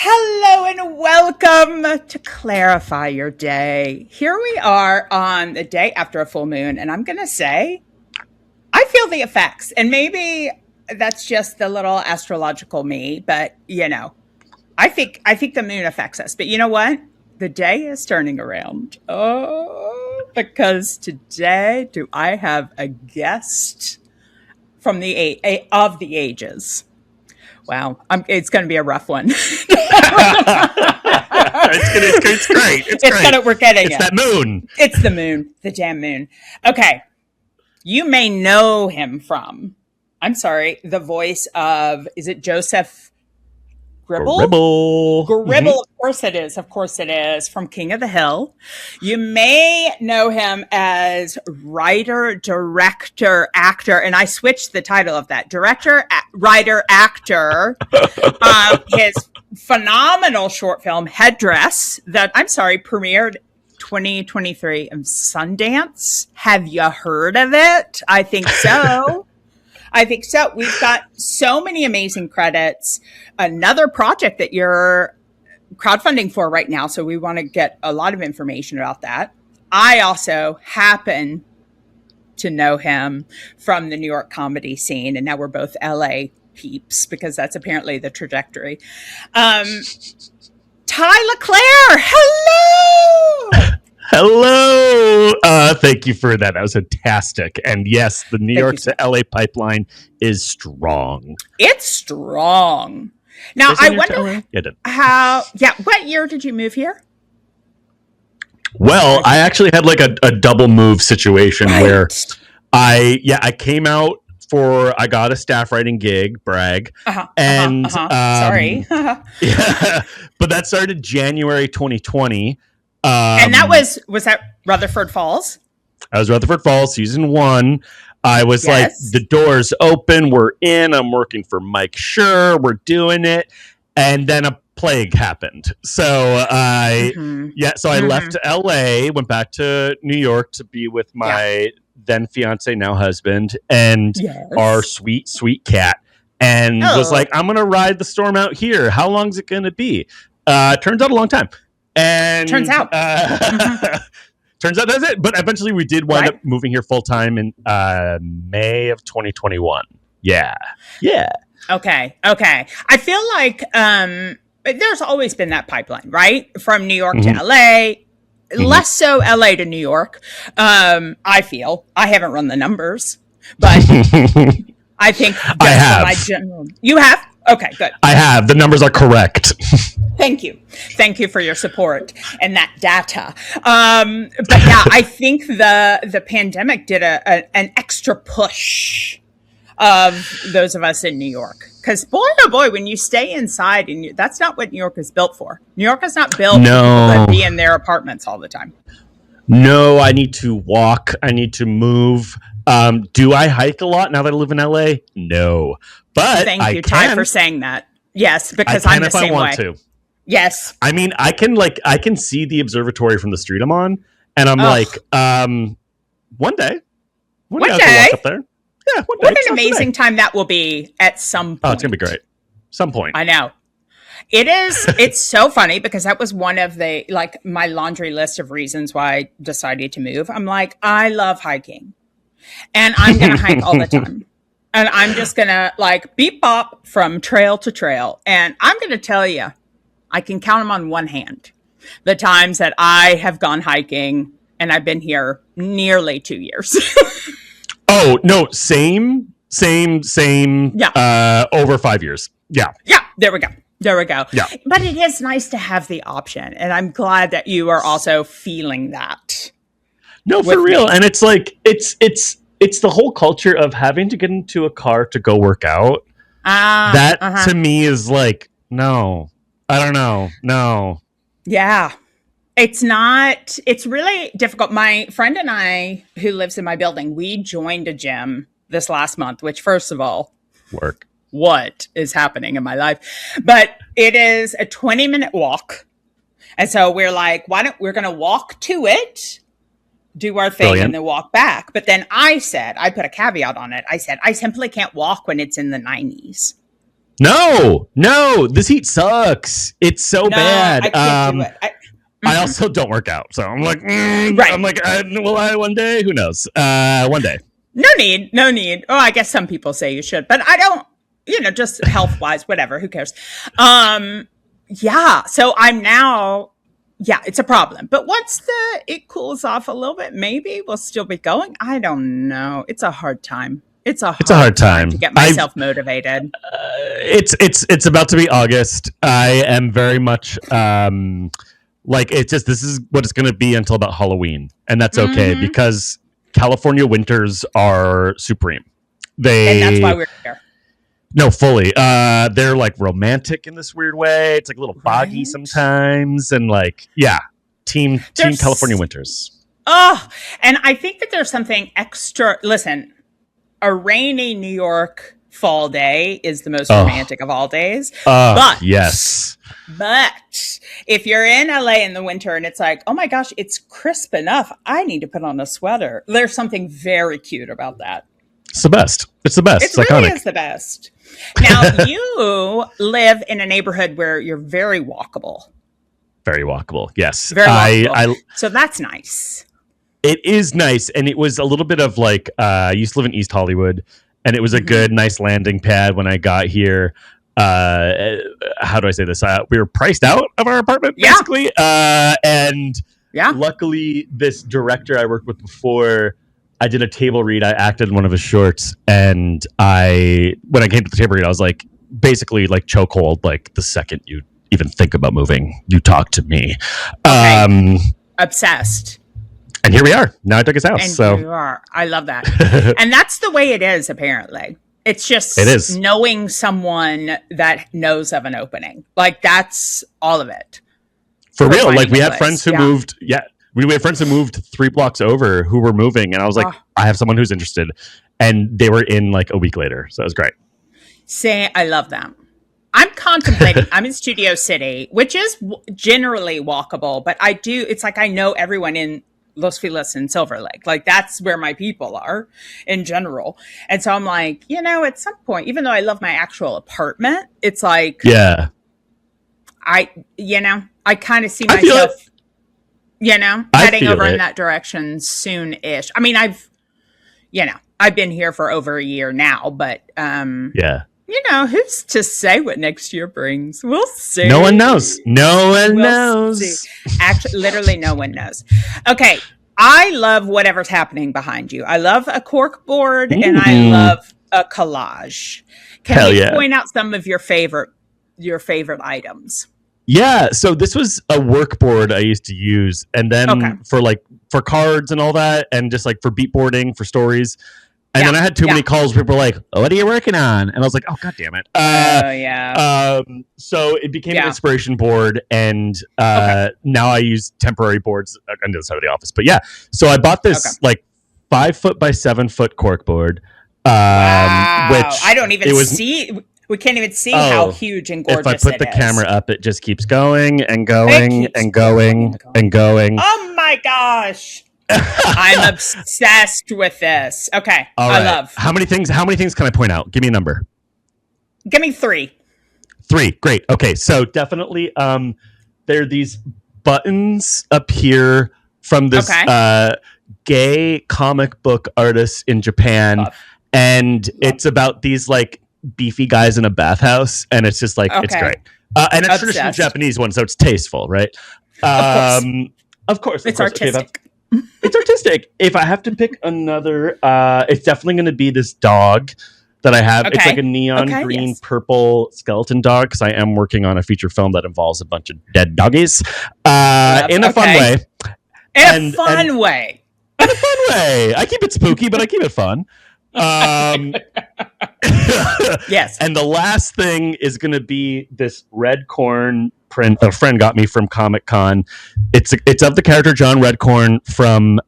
Hello and welcome to Clarify Your Day. Here we are on the day after a full moon, and I'm going to say I feel the effects. And maybe that's just the little astrological me, but I think the moon affects us. But you know what? The day is turning around. Oh, because today do I have a guest from of the ages. Wow, it's going to be a rough one. It's great. We're getting It's that moon. It's the moon, the damn moon. Okay, you may know him from, the voice of, is it Joseph Gribble? Gribble. Mm-hmm. Of course it is, from King of the Hill. You may know him as writer, director, actor, and I switched the title of that. Director, writer, actor. His phenomenal short film, Headdress, premiered 2023 in Sundance. Have you heard of it? I think so. We've got so many amazing credits. Another project that you're crowdfunding for right now, so we want to get a lot of information about that. I also happen to know him from the New York comedy scene, and now we're both LA peeps because that's apparently the trajectory. Tai Leclaire, hello! Hello. Thank you for that. That was fantastic. And yes, the New York to LA pipeline is strong. It's strong. Now, I wonder what year did you move here? Well, I actually had like a double move situation where I came out I got a staff writing gig, brag. Sorry. Yeah, but that started January 2020. And that was that Rutherford Falls? I was Rutherford Falls, season 1. I was like, the door's open, we're in, I'm working for Mike Schur, we're doing it. And then a plague happened. So I left LA, went back to New York to be with my then fiance, now husband, and our sweet, sweet cat. And was like, I'm going to ride the storm out here. How long is it going to be? Turns out a long time. And turns out that's it. But eventually we did wind up moving here full time in May of 2021. Yeah. Okay. I feel like there's always been that pipeline, right? From New York to LA, less so LA to New York. I feel I haven't run the numbers, but I think I have. My general. You have? Okay, good. I have. The numbers are correct. Thank you for your support and that data. But yeah, I think the pandemic did an extra push of those of us in New York. Because boy, oh boy, when you stay inside, and that's not what New York is built for. New York is not built to be in their apartments all the time. No, I need to walk. I need to move. Do I hike a lot now that I live in LA? No. But thank you, Tai, for saying that. Yes, because I'm the same way. I want to. Yes. I mean, I can see the observatory from the street I'm on, and I'm like, one day I can walk up there. Yeah, one day. What an amazing time that will be at some point. Oh, it's gonna be great. Some point. I know. It is. It's so funny because that was one of my laundry list of reasons why I decided to move. I'm like, I love hiking, and I'm gonna hike all the time. And I'm just going to beep bop from trail to trail. And I'm going to tell you, I can count them on one hand. The times that I have gone hiking, and I've been here nearly 2 years. Oh, no, same. Yeah. Over 5 years. Yeah. Yeah, there we go. Yeah. But it is nice to have the option. And I'm glad that you are also feeling that. No, for real. And it's like, it's the whole culture of having to get into a car to go work out. To me is like, no, I don't know. No. Yeah. It's really difficult. My friend and I, who lives in my building, we joined a gym this last month, which first of all, what is happening in my life? But it is a 20-minute walk. And so we're like, we're going to walk to it, do our thing, and then walk back. But then I put a caveat on it. I said, I simply can't walk when it's in the 90s. No, this heat sucks. It's so bad. I can't do it. I also don't work out, so I'm like, right. I'm like, will I one day? Who knows? One day. No need. Oh, I guess some people say you should, but I don't. Just health wise, whatever. Who cares? Yeah. So I'm now. Yeah, it's a problem. But once it cools off a little bit, maybe we'll still be going. I don't know. It's a hard time. It's a hard time to get myself motivated. It's about to be August. I am very much like this is what it's going to be until about Halloween, and that's okay because California winters are supreme. And that's why we're here. No, fully. They're like romantic in this weird way. It's like a little foggy sometimes, and like team California winters. Oh, and I think that there's something extra. Listen, a rainy New York fall day is the most romantic of all days. But yes. But if you're in LA in the winter and it's like, oh my gosh, it's crisp enough, I need to put on a sweater. There's something very cute about that. It's the best. It's really iconic. Is the best. Now, you live in a neighborhood where you're very walkable. Very walkable, yes. Very walkable. So that's nice. It is nice. And it was a little bit of like, I used to live in East Hollywood, and it was a good, nice landing pad when I got here. How do I say this? We were priced out of our apartment, basically. And luckily, this director I worked with before, I did a table read. I acted in one of his shorts, and when I came to the table read, I was like, basically like chokehold. Like the second you even think about moving, you talk to me. Okay. Obsessed. And here we are. Now I took his house. Here you are. I love that. And that's the way it is, apparently. It's just knowing someone that knows of an opening. Like that's all of it. For real. Like we had friends who moved. Yeah. We had friends who moved 3 blocks over who were moving, and I was like, I have someone who's interested, and they were in like a week later, so it was great. I love them. I'm contemplating. I'm in Studio City, which is generally walkable, but it's like I know everyone in Los Feliz and Silver Lake. Like that's where my people are in general, and so I'm like, at some point, even though I love my actual apartment, it's like, I kind of see myself. Heading over in that direction soon-ish. I mean, I've been here for over a year now, but who's to say what next year brings? We'll see. No one knows. We'll knows. See. Actually, literally no one knows. Okay. I love whatever's happening behind you. I love a cork board and I love a collage. Can you point out some of your favorite items? Yeah, so this was a work board I used to use, and then for cards and all that, and just like for beat boarding for stories. And then I had too many calls where people were like, "What are you working on?" And I was like, "Oh, god damn it!" So it became an inspiration board, and now I use temporary boards on the other side of the office. But so I bought this like 5 foot by 7 foot cork board. Which I don't even see. We can't even see how huge and gorgeous it is. If I put the camera up, it just keeps going and going and going and going. Oh my gosh. I'm obsessed with this. Okay. All right. I love. How many things can I point out? Give me a number. Give me 3. 3. Great. Okay. So definitely there are these buttons up here from this gay comic book artist in Japan. And it's about these like beefy guys in a bathhouse, and it's just like it's great, and it's traditional Japanese one, so it's tasteful, right? Of course, it's artistic. It's artistic. If I have to pick another, it's definitely going to be this dog that I have. It's like a neon green purple skeleton dog, because I am working on a feature film that involves a bunch of dead doggies in a fun way. In a fun way. I keep it spooky, but I keep it fun. Yes. And the last thing is going to be this red corn print a friend got me from Comic-Con. It's of the character John Redcorn from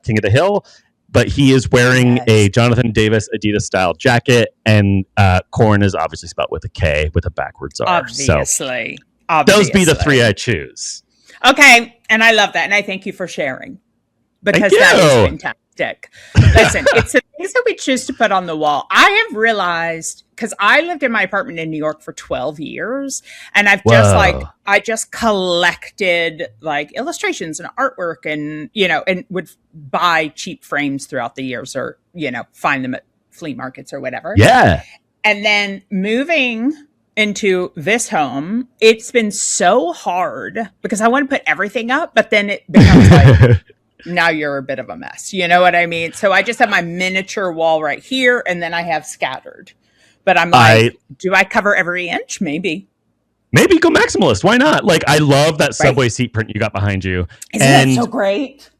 King of the Hill, but he is wearing a Jonathan Davis Adidas style jacket, and corn is obviously spelled with a K with a backwards R. Obviously. Those be the 3 I choose. Okay, and I llove that, and I thank you for sharing, because that was fantastic. Listen, it's a that we choose to put on the wall. I have realized, because I lived in my apartment in New York for 12 years, and I just collected like illustrations and artwork and, and would buy cheap frames throughout the years or, find them at flea markets or whatever. Yeah. And then moving into this home, it's been so hard because I want to put everything up, but then it becomes like, now you're a bit of a mess. You know what I mean? So I just have my miniature wall right here, and then I have scattered. But I'm like, do I cover every inch? Maybe go maximalist. Why not? Like, I love that subway seat print you got behind you. Isn't that so great?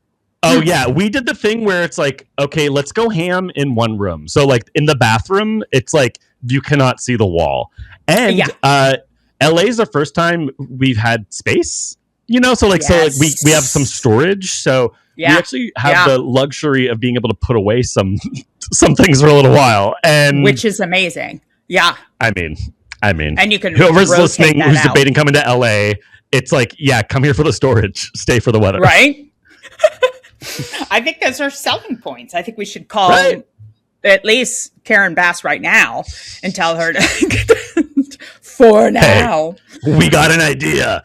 Oh, yeah. We did the thing where it's like, okay, let's go ham in one room. So, like, in the bathroom, it's like you cannot see the wall. And LA is the first time we've had space, so like, so like we have some storage. So we actually have the luxury of being able to put away some things for a little while, and which is amazing. Yeah. I mean, and you can whoever's listening who's debating coming to LA, it's like, come here for the storage, stay for the weather. Right. I think those are selling points. I think we should call at least Karen Bass right now and tell her to for now. Hey, we got an idea.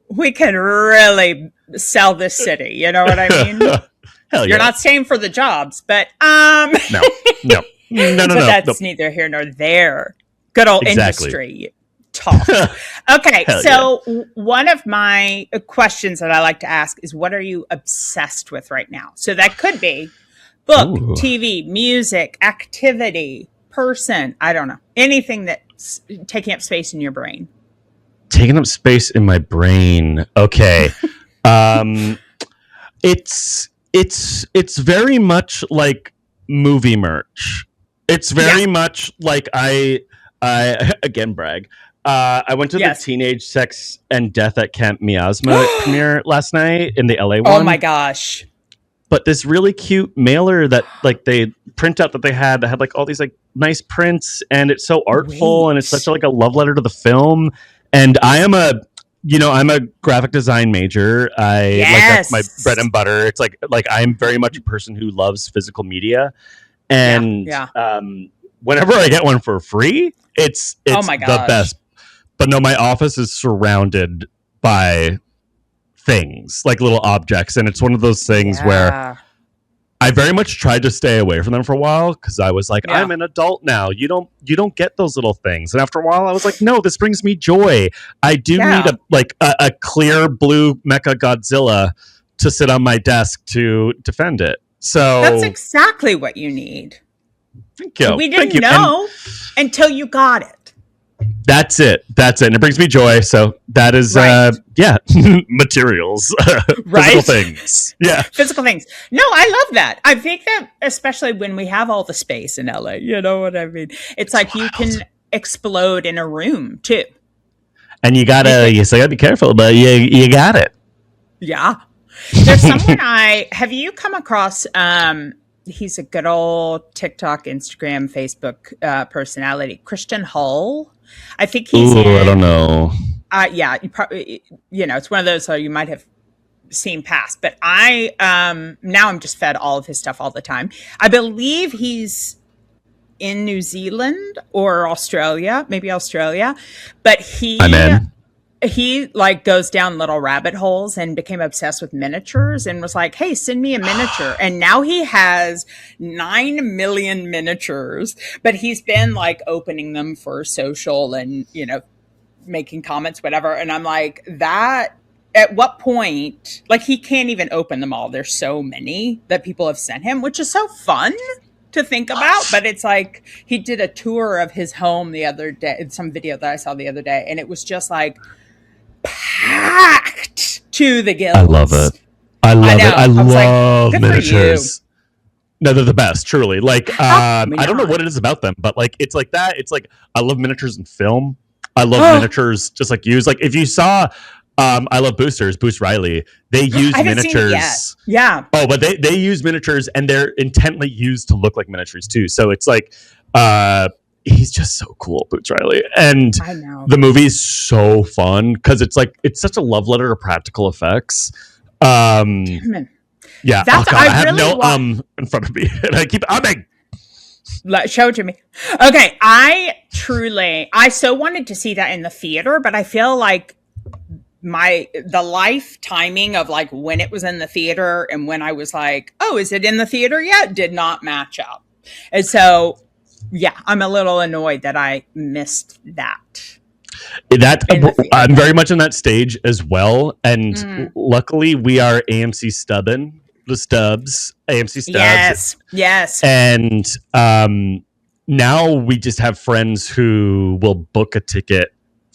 We can really sell this city. You know what I mean? Hell yeah. You're not staying for the jobs, but no. But that's neither here nor there. Good old industry talk. Okay, so one of my questions that I like to ask is, what are you obsessed with right now? So that could be book, TV, music, activity, person. I don't know. Anything that's taking up space in your brain. Taking up space in my brain. Okay. It's very much like movie merch. It's very much like I again brag. I went to the Teenage Sex and Death at Camp Miasma premiere last night in the LA one. Oh my gosh. But this really cute mailer that like they print out that had like all these like nice prints, and it's so artful and it's such like a love letter to the film. And I am I'm a graphic design major. Like that's my bread and butter. It's like I'm very much a person who loves physical media. And whenever I get one for free, it's the best. But no, my office is surrounded by things, like little objects. And it's one of those things where I very much tried to stay away from them for a while because I was like, I'm an adult now. You don't get those little things. And after a while, I was like, no, this brings me joy. I do need a clear blue Mecha Godzilla to sit on my desk to defend it. So that's exactly what you need. Thank you. We didn't know until you got it. That's it. And it brings me joy. So that is, materials, physical things. Yeah. Physical things. No, I love that. I think that especially when we have all the space in LA, you know what I mean? It's like wild. You can explode in a room too. And you still gotta be careful, but you got it. Yeah. There's someone have you come across, he's a good old TikTok, Instagram, Facebook personality, Christian Hull. I think he's I don't know. You probably, it's one of those you might have seen past, but I now I'm just fed all of his stuff all the time. I believe he's in New Zealand or Australia, maybe Australia, but he like goes down little rabbit holes and became obsessed with miniatures and was like, hey, send me a miniature. And now he has 9 million miniatures, but he's been like opening them for social and, making comments, whatever. And I'm like, that at what point, like he can't even open them all. There's so many that people have sent him, which is so fun to think about. But it's like he did a tour of his home the other day, some video that I saw the other day. And it was just like, packed to the gills. I love it. I love miniatures. No, they're the best, truly. Like, I don't know what it is about them, but like, it's like that. It's like, I love miniatures in film. I love miniatures just like you. Like, if you saw, I love Boosters, Boost Riley, they use miniatures. Yeah. Oh, but they use miniatures and they're intently used to look like miniatures too. So it's like, he's just so cool, Boots Riley. And the movie is so fun because it's like, it's such a love letter to practical effects. Yeah. That's I have really no in front of me, and I keep umming. Show it to me. Okay, I so wanted to see that in the theater, but I feel like the life timing of like when it was in the theater and when I was like, oh, is it in the theater yet? Did not match up. And so, yeah, I'm a little annoyed that I missed that. I'm very much in that stage as well, and luckily we are AMC stubbing the stubs, AMC stubs. Yes. And now we just have friends who will book a ticket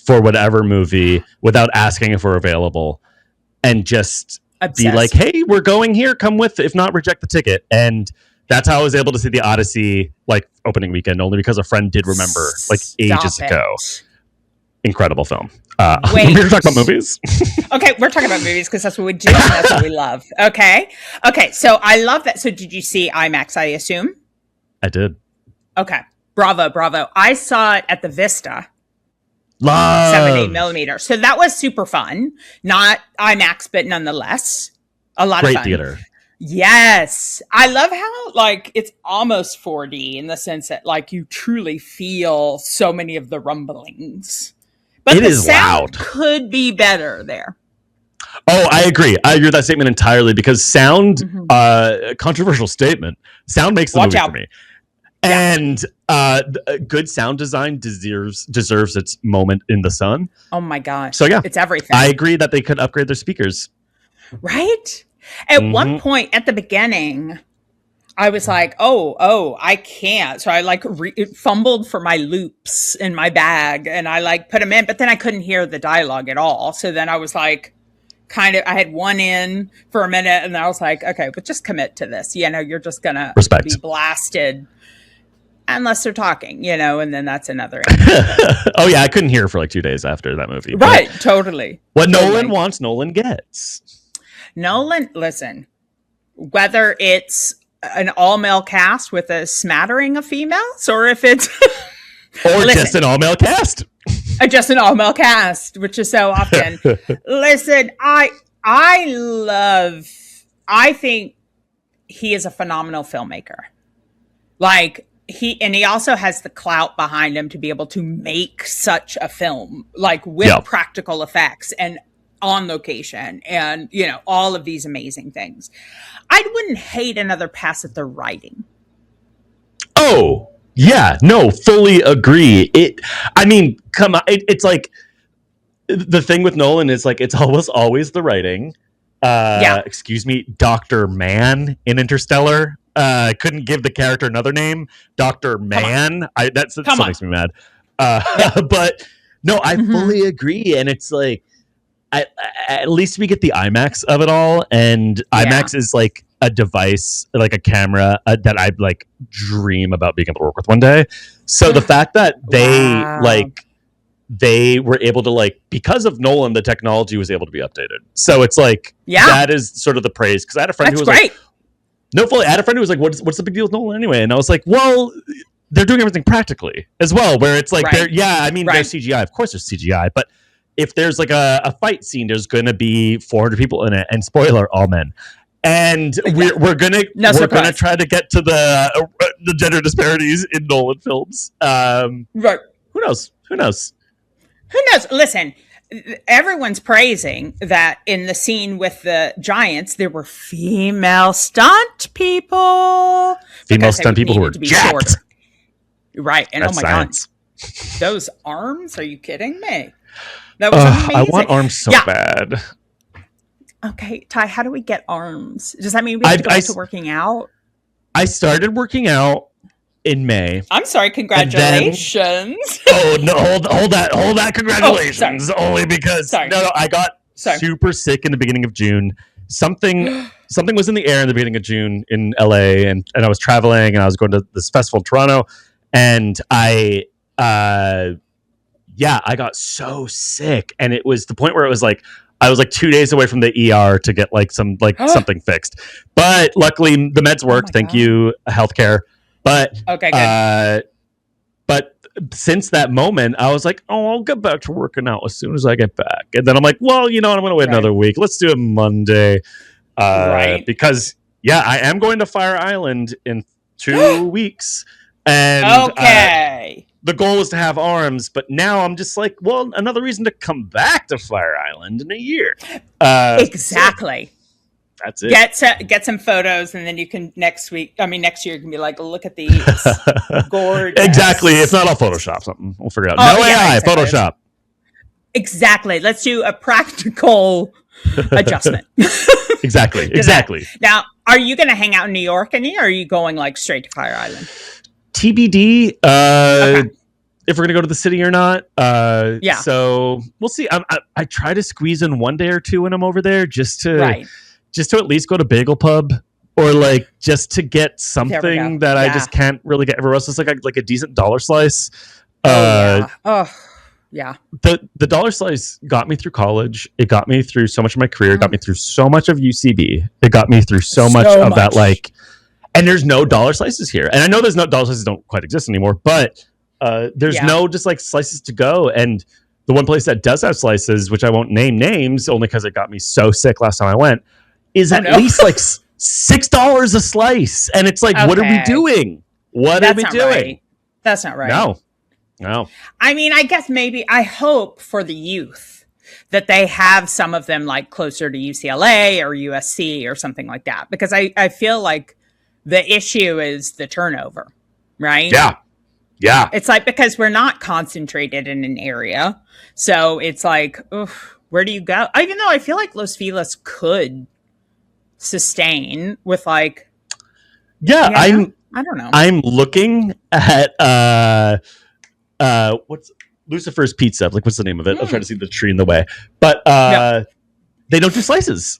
for whatever movie without asking if we're available, and just be like, "Hey, we're going here. Come with. If not, reject the ticket." And that's how I was able to see The Odyssey like opening weekend, only because a friend did remember like ages ago. Incredible film. We're going to talk about movies. Okay, we're talking about movies because that's what we do and that's what we love. Okay, so I love that. So did you see IMAX, I assume? I did. Okay, bravo. I saw it at the Vista. Love. 70 millimeter. So that was super fun. Not IMAX, but nonetheless, a lot of fun. Great theater. Yes. I love how like it's almost 4D in the sense that like you truly feel so many of the rumblings. But the sound could be better there. Oh, I agree. I agree with that statement entirely because sound, controversial statement, sound makes the movie for me. Yeah. And good sound design deserves its moment in the sun. Oh my gosh. So yeah, it's everything. I agree that they could upgrade their speakers. Right? At one point at the beginning, I was like, oh, I can't. So I like fumbled for my loops in my bag and I like put them in, but then I couldn't hear the dialogue at all. So then I was like, I had one in for a minute and then I was like, okay, but just commit to this. You know, you're just going to be blasted unless they're talking, you know, and then that's another. Oh yeah. I couldn't hear for like 2 days after that movie. Right. Totally. What Nolan wants, Nolan gets. Nolan, listen, whether it's an all-male cast with a smattering of females or if it's just an all-male cast, just an all-male cast, which is so often. Listen, I think he is a phenomenal filmmaker. Like he also has the clout behind him to be able to make such a film like with practical effects and on location and, you know, all of these amazing things. I wouldn't hate another pass at the writing. Oh, yeah. No, fully agree. I mean, come on. It's like the thing with Nolan is like, it's always the writing. Excuse me, Dr. Mann in Interstellar. Couldn't give the character another name. Dr. Mann. That still makes me mad. But no, I fully agree. And it's like, at least we get the IMAX of it all, and IMAX is like a device, like a camera that I like dream about being able to work with one day. So the fact that they were able to like, because of Nolan, the technology was able to be updated. So it's like that is sort of the praise, because I had a friend who was like, I had a friend who was like, what's the big deal with Nolan anyway? And I was like, well, they're doing everything practically as well, where it's like there's CGI, of course there's CGI, but if there's like a fight scene, there's going to be 400 people in it, and spoiler, all men. And we're gonna try to get to the gender disparities in Nolan films. Right? Who knows? Listen, everyone's praising that in the scene with the giants, there were female stunt people. Female stunt people who were jacked. Shorter. Right, and that's God, those arms? Are you kidding me? That was amazing. I want arms so bad. Okay, Ty, how do we get arms? Does that mean we have to go to working out? I started working out in May. I'm sorry, congratulations. No, hold that congratulations. Only because I got super sick in the beginning of June. Something was in the air in the beginning of June in LA, and I was traveling and I was going to this festival in Toronto, and I got so sick, and it was the point where it was like I was like 2 days away from the ER to get like some something fixed. But luckily the meds worked. Thank you, healthcare. But okay, good. But since that moment, I was like, oh, I'll get back to working out as soon as I get back. And then I'm like, well, you know what? I'm going to wait another week. Let's do it Monday. Right. Because I am going to Fire Island in 2 weeks, and okay. The goal was to have arms, but now I'm just like, well, another reason to come back to Fire Island in a year. Exactly. So that's it. Get some photos, and then you can next year you can be like, look at these, gorgeous. Exactly. If not, I'll Photoshop something. We'll figure it out. AI, exactly. Photoshop. Exactly. Let's do a practical adjustment. Exactly. Now, are you going to hang out in New York any, or are you going like straight to Fire Island? TBD. Okay. If we're gonna go to the city or not. So we'll see. I try to squeeze in one day or two when I'm over there, just to at least go to Bagel Pub, or like just to get something that I just can't really get everywhere else. It's like a decent dollar slice. Yeah. The dollar slice got me through college. It got me through so much of my career. It got me through so much of UCB. It got me through so much of that, like. And there's no dollar slices here. And I know there's no dollar slices don't quite exist anymore, but there's no just like slices to go. And the one place that does have slices, which I won't name names only because it got me so sick last time I went, is at least like $6 a slice. And it's like, what are we doing? What are we doing? Right. That's not right. No. I mean, I guess I hope for the youth that they have some of them like closer to UCLA or USC or something like that. Because I feel like the issue is the turnover, right? Yeah. It's like, because we're not concentrated in an area. So it's like, where do you go? Even though I feel like Los Feliz could sustain with like... I don't know. I'm looking at what's Lucifer's Pizza. Like, what's the name of it? I'm trying to see the tree in the way. But they don't do slices.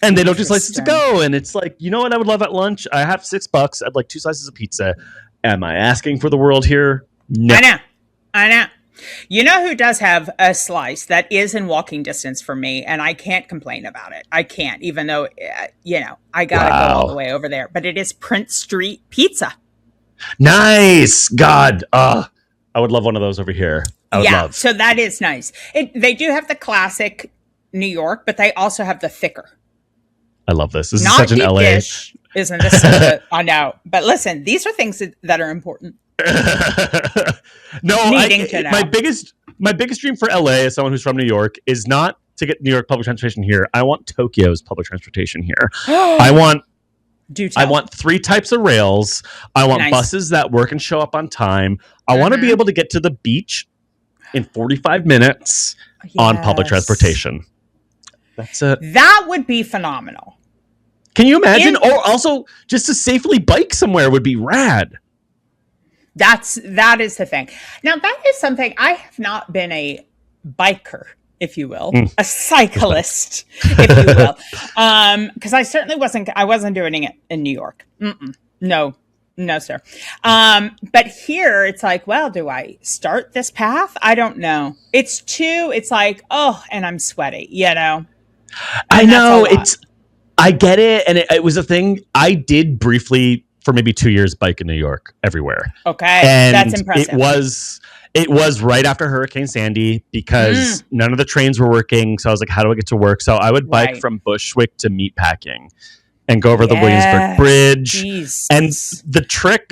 And they don't do slices to go. And it's like, you know what I would love at lunch? I have $6. I'd like 2 slices of pizza. Am I asking for the world here? No. I know. You know who does have a slice that is in walking distance from me, and I can't complain about it. I can't, even though, I got to go all the way over there. But it is Prince Street Pizza. Nice. God. I would love one of those over here. I would love. So that is nice. They do have the classic New York, but they also have the thicker. I love this. This is such an LA. Dish, isn't this? I know. But listen, these are things that are important. My biggest dream for LA as someone who's from New York is not to get New York public transportation here. I want Tokyo's public transportation here. I want 3 types of rails. I want buses that work and show up on time. I want to be able to get to the beach in 45 minutes on public transportation. That's it. That would be phenomenal. Can you imagine? Or also just to safely bike somewhere would be rad. That is the thing. Now, that is something. I have not been a biker, if you will, a cyclist, if you will, because I certainly wasn't doing it in New York. No, sir. But here it's like, well, do I start this path? I don't know. It's like, and I'm sweaty, I know I get it. And it was a thing I did briefly for maybe 2 years, bike in New York everywhere. Okay. And that's impressive. It was right after Hurricane Sandy because none of the trains were working. So I was like, how do I get to work? So I would bike from Bushwick to Meatpacking and go over the Williamsburg Bridge. Jeez. And the trick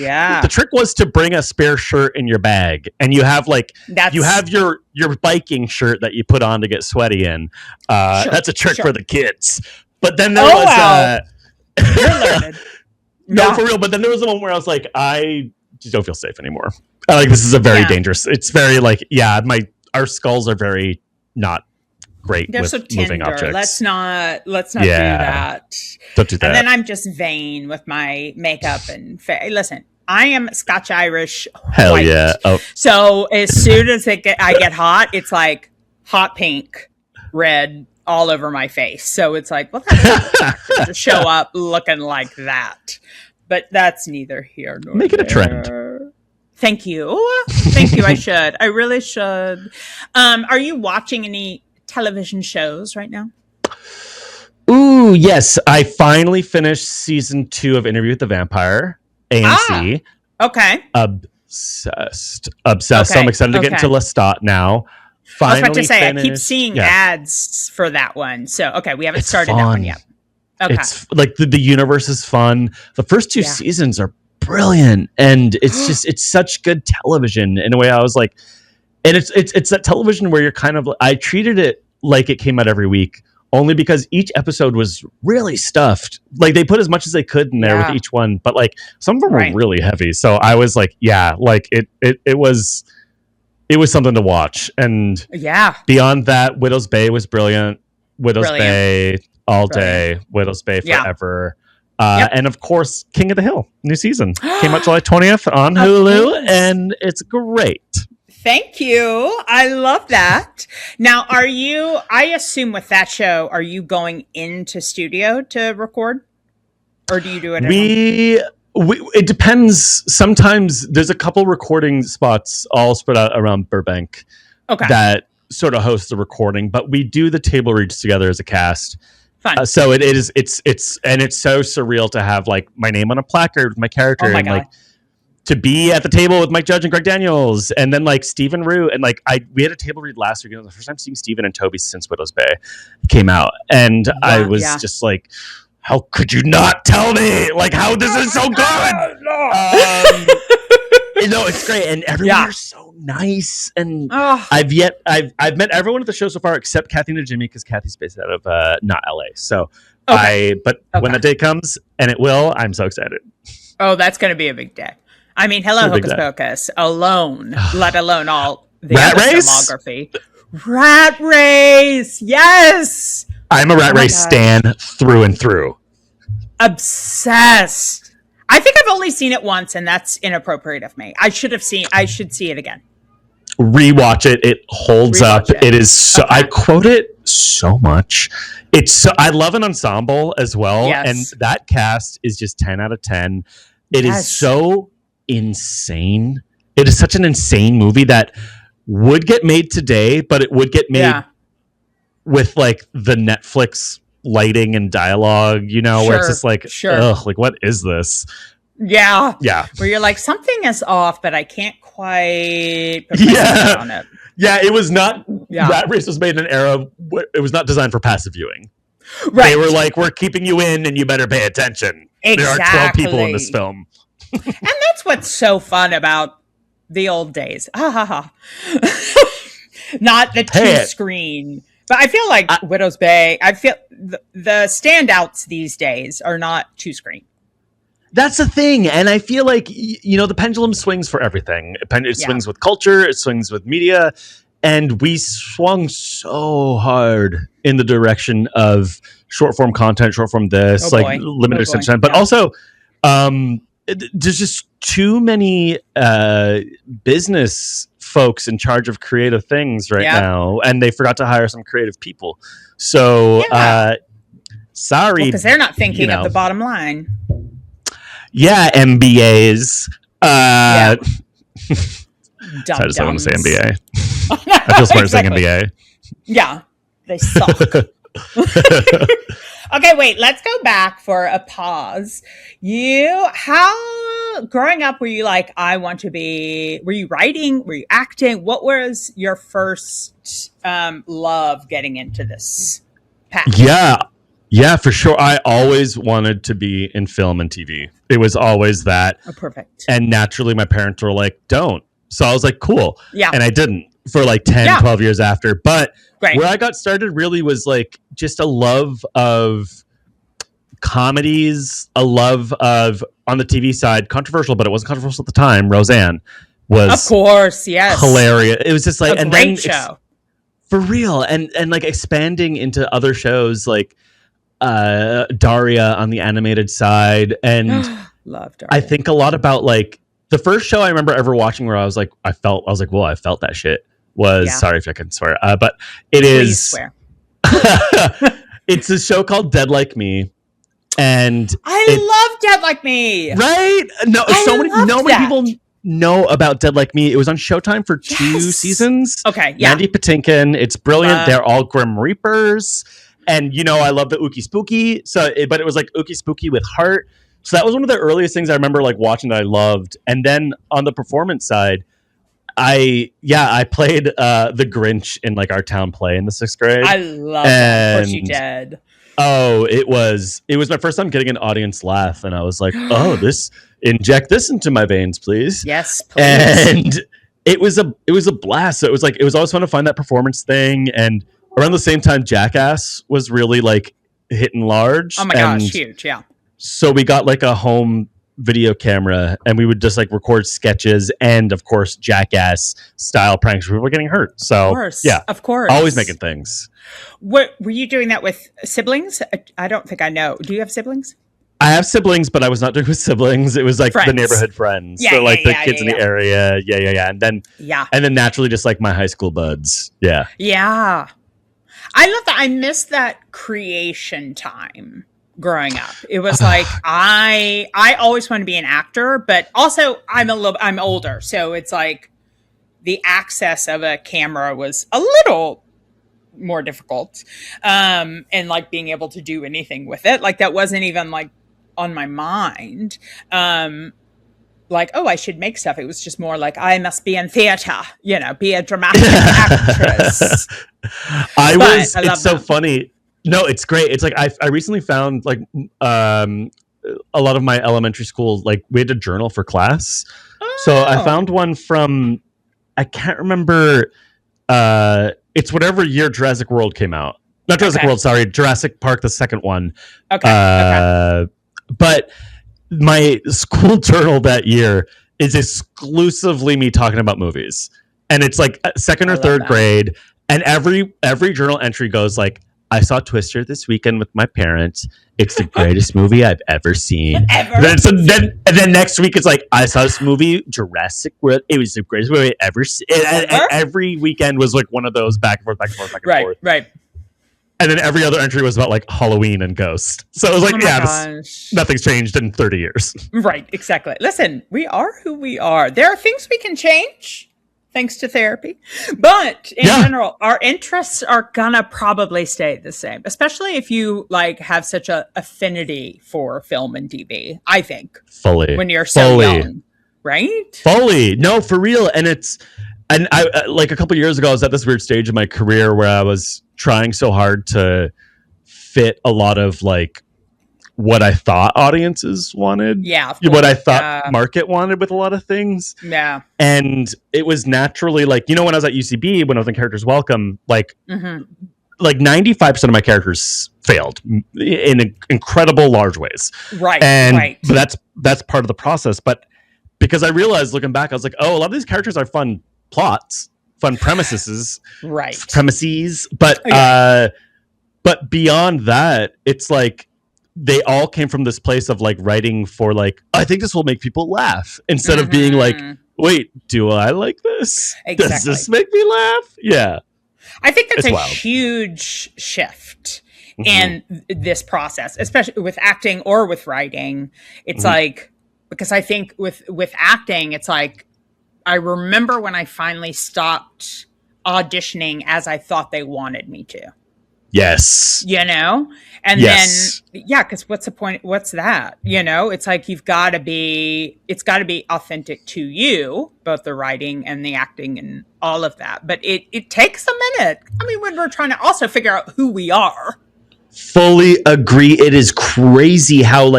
was to bring a spare shirt in your bag. And you have your biking shirt that you put on to get sweaty in. That's a trick for the kids. But then there was You're learned. No, for real. But then there was a moment where I was like, I just don't feel safe anymore. Like, this is a very dangerous. It's very like, our skulls are very not great with so moving objects. Let's not do that. Don't do that. And then I'm just vain with my makeup and listen. I am Scotch Irish. Hell white. Yeah! Oh. So as soon as I get hot, it's like hot pink, red all over my face. So it's like, well, that's to show up looking like that. But that's neither here nor Make it a trend. Thank you. I should. I really should. Are you watching any television shows right now? Ooh, yes. I finally finished season 2 of Interview with the Vampire. AMC. Okay. Obsessed. Okay. So I'm excited to get into Lestat now. I was about to say, I keep seeing ads for that one. So, we haven't started that one yet. Okay. It's like the universe is fun. The first two seasons are brilliant, and it's such good television in a way. I was like, and it's that television where you're kind of, I treated it like it came out every week, only because each episode was really stuffed. Like they put as much as they could in there with each one, but like some of them were really heavy. So I was like, like it was something to watch. And beyond that, Widow's Bay was brilliant. Widow's Bay all day. Widow's Bay forever. And of course, King of the Hill, new season came out July 20th on Hulu, and it's great. Thank you. I love that. Now, I assume with that show, are you going into studio to record? Or do you do it at home? It depends. Sometimes there's a couple recording spots all spread out around Burbank that sort of host the recording, but we do the table reads together as a cast. So it's so surreal to have like my name on a placard with my character and like to be at the table with Mike Judge and Greg Daniels, and then like Stephen Rue, and like we had a table read last week. It was the first time seeing Stephen and Toby since Widow's Bay came out, and I was just like, how could you not tell me like how this is so good? It's great, and everyone is so nice, and I've met everyone at the show so far except Kathy and Jimmy, because Kathy's based out of not LA. So when that day comes, and it will, I'm so excited. Oh, that's going to be a big day. I mean, hello, Hocus Pocus alone, let alone all the other filmography. Rat Race, yes. I'm a Rat Race stan through and through. Obsessed. I think I've only seen it once, and that's inappropriate of me. I should see it again. Rewatch it. It holds up. It is so. I quote it so much. It's so. I love an ensemble as well, and that cast is just 10 out of 10. It is so insane. It is such an insane movie that would get made today, but it would get made with like the Netflix lighting and dialogue, where it's just like, ugh, like what is this? Yeah. Where you're like, something is off, but I can't quite put my finger on it. Yeah, it was not. Rat Race was made in an era. It was not designed for passive viewing. Right. They were like, we're keeping you in, and you better pay attention. Exactly. There are 12 people in this film. And that's what's so fun about the old days. Not the two-screen. But I feel like Widow's Bay, I feel the standouts these days are not two-screen. That's the thing. And I feel like, the pendulum swings for everything. It swings with culture. It swings with media. And we swung so hard in the direction of short-form content, short-form this, limited attention. But also, there's just too many business folks in charge of creative things right now, and they forgot to hire some creative people. So sorry, because they're not thinking of the bottom line. MBAs. I just don't want to say MBA. I feel smart saying MBA. Yeah, they suck. Okay, wait, let's go back for a pause. Growing up, were you like, were you writing? Were you acting? What was your first love getting into this path? Yeah, for sure. I always wanted to be in film and TV. It was always that. Oh, perfect. And naturally, my parents were like, don't. So I was like, cool. Yeah. And I didn't for like 10, 12 years after. But where I got started really was like just a love of comedies, a love of, on the TV side, controversial, but it wasn't controversial at the time. Roseanne was, of course, yes, hilarious. It was just like a great show. For real. And like expanding into other shows like Daria on the animated side. And love Daria. I think a lot about like the first show I remember ever watching where I was like, I felt that shit was, sorry if I can swear, but Please swear. It's a show called Dead Like Me. And I love Dead Like Me. Right? No, many people know about Dead Like Me. It was on Showtime for 2 seasons. Okay, yeah. Mandy Patinkin. It's brilliant. They're all Grim Reapers. And, I love the ooky spooky. But it was like ooky spooky with heart. So that was one of the earliest things I remember like watching that I loved. And then on the performance side, I played the Grinch in like our town play in the 6th grade. I love that. Of course you did. Oh, it was my first time getting an audience laugh, and I was like, "Oh, inject this into my veins, please." Yes, please. And it was a blast. So it was always fun to find that performance thing, and around the same time, Jackass was really like hitting large. Oh my gosh, huge, yeah. So we got like a home video camera, and we would just like record sketches and, of course, Jackass style pranks where people were getting hurt. So, of course, always making things. What were you doing that with siblings? I don't think I know. Do you have siblings? I have siblings, but I was not doing with siblings. It was like the neighborhood friends. So like the kids in the area. Yeah. And then naturally just like my high school buds. Yeah. Yeah. I love that. I miss that creation time growing up. It was like I always wanted to be an actor, but also I'm older. So it's like the access of a camera was a little more difficult. And like being able to do anything with it. Like that wasn't even like on my mind. Like, oh, I should make stuff. It was just more like, I must be in theater, be a dramatic actress. It's so funny. No, it's great. It's like, I recently found like, a lot of my elementary school, like we had a journal for class. Oh. So I found one from, I can't remember, it's whatever year Jurassic World came out. Not Jurassic World, sorry, Jurassic Park, the second one. Okay. But my school journal that year is exclusively me talking about movies, and it's like second or third grade, and every journal entry goes like, I saw Twister this weekend with my parents. It's the greatest movie I've ever seen. Then next week it's like, I saw this movie, Jurassic World. It was the greatest movie I've ever seen. And every weekend was like one of those back and forth, back and forth, back and forth. Right. And then every other entry was about like Halloween and ghosts. So it was like, nothing's changed in 30 years. Right, exactly. Listen, we are who we are. There are things we can change thanks to therapy. But in general, our interests are gonna probably stay the same, especially if you like have such a affinity for film and TV, I think. Fully. When you're so young, right? Fully. No, for real. And I like a couple of years ago, I was at this weird stage in my career where I was trying so hard to fit a lot of like what I thought audiences wanted. Yeah. What I thought market wanted with a lot of things. Yeah. And it was naturally like, when I was at UCB, when I was in Characters Welcome, like, like 95% of my characters failed in incredible large ways. Right. But that's part of the process. But because I realized looking back, I was like, oh, a lot of these characters are fun plots, fun premises, but beyond that, it's like they all came from this place of like writing for like, I think this will make people laugh, instead of being like, wait, do I like this? Exactly. Does this make me laugh? Yeah, I think that's a huge shift in this process, especially with acting or with writing. It's like, because I think with acting, it's like, I remember when I finally stopped auditioning as I thought they wanted me to. Yes. And then, because what's the point? What's that? It's like, it's got to be authentic to you, both the writing and the acting and all of that. But it takes a minute. I mean, when we're trying to also figure out who we are. Fully agree. It is crazy how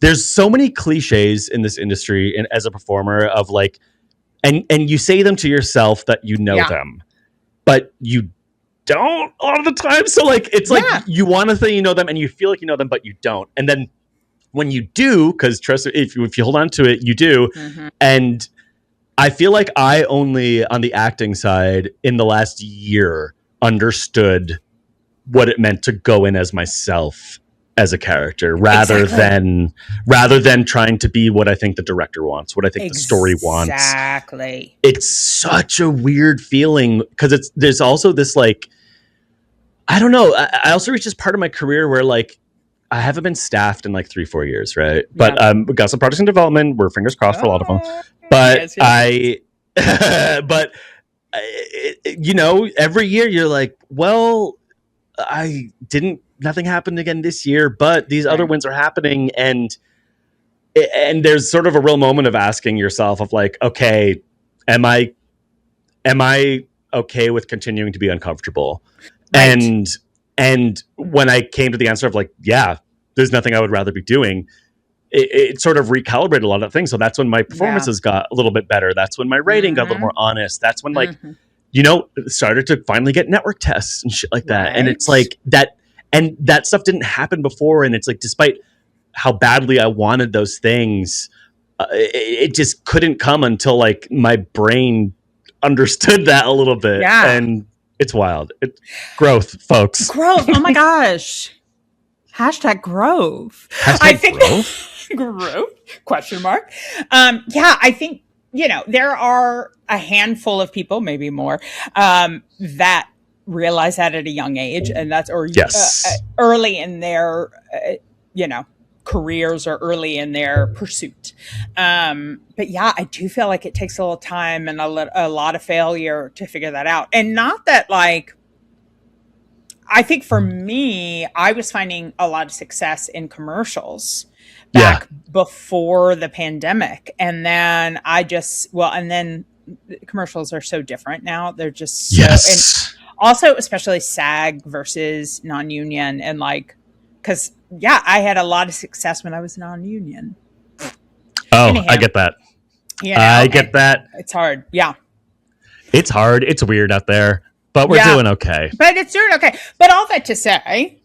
there's so many cliches in this industry and as a performer of like, and you say them to yourself that you know them, but you don't a lot of the time. So like, it's like you want to think you know them and you feel like you know them, but you don't. And then when you do, because trust me, if you hold on to it, you do. And I feel like I only on the acting side in the last year understood what it meant to go in as myself as a character rather than trying to be what I think the director wants, what I think the story wants. Exactly. It's such a weird feeling because there's also this like, I don't know. I also reached this part of my career where like I haven't been staffed in like 3-4 years, right? But we got some projects in development. We're fingers crossed for a lot of them. But every year you're like, well, nothing happened again this year, but these other wins are happening. And there's sort of a real moment of asking yourself of like, okay, am I okay with continuing to be uncomfortable? Right. And And when I came to the answer of like, yeah, there's nothing I would rather be doing, it sort of recalibrated a lot of things. So that's when my performances got a little bit better. That's when my writing got a little more honest. That's when like, started to finally get network tests and shit like that. Right. And it's like that, and that stuff didn't happen before. And it's like, despite how badly I wanted those things, it just couldn't come until like my brain understood that a little bit. Yeah. And it's wild. Growth, folks. Growth. Oh my gosh. Hashtag growth. I think growth? Growth? Question mark. Yeah, I think, there are a handful of people, maybe more, that realize that at a young age, and that's early in their, careers or early in their pursuit. But yeah, I do feel like it takes a little time and a lot of failure to figure that out. And not that like, I think for me, I was finding a lot of success in commercials back before the pandemic. And then and then commercials are so different now. They're just so, and also especially SAG versus non-union, and like, because I had a lot of success when I was non-union. Oh, anyhow, I get that. I get that. It's hard. Yeah. It's hard. It's weird out there, but we're doing okay. But it's doing okay. But all that to say,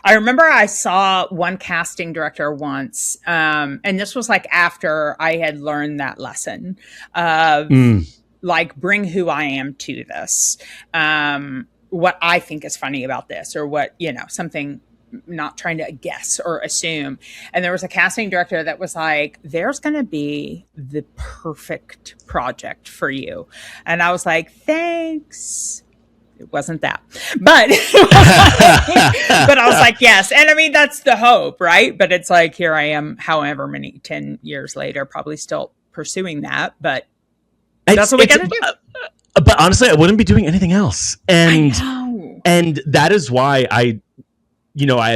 I remember I saw one casting director once, and this was like after I had learned that lesson of like, bring who I am to this. What I think is funny about this, or what, something, not trying to guess or assume. And there was a casting director that was like, there's going to be the perfect project for you. And I was like, thanks. It wasn't that, but, but I was like, yes. And I mean, that's the hope, right? But it's like, here I am, however many, 10 years later, probably still pursuing that, but that's what we got to do. But honestly, I wouldn't be doing anything else. And that is why I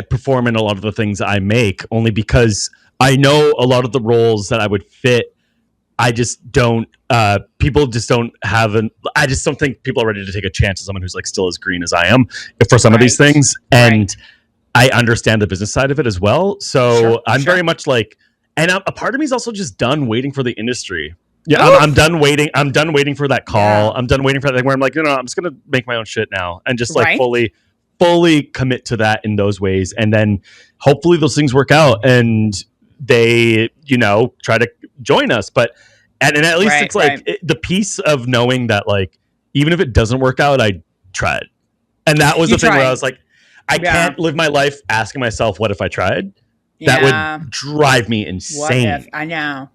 perform in a lot of the things I make, only because I know a lot of the roles that I would fit. I just don't, people just don't I just don't think people are ready to take a chance on someone who's like still as green as I am for some of these things. And I understand the business side of it as well. So I'm very much like, and a part of me is also just done waiting for the industry. Yeah, I'm done waiting. I'm done waiting for that call. Yeah. I'm done waiting for that thing where I'm like, no, I'm just going to make my own shit now and just like fully commit to that in those ways. And then hopefully those things work out and they, try to join us. But, and at least it's like the piece of knowing that like, even if it doesn't work out, I tried. And that was the thing where I was like, I can't live my life asking myself, what if I tried? That would drive me insane. What if? I know.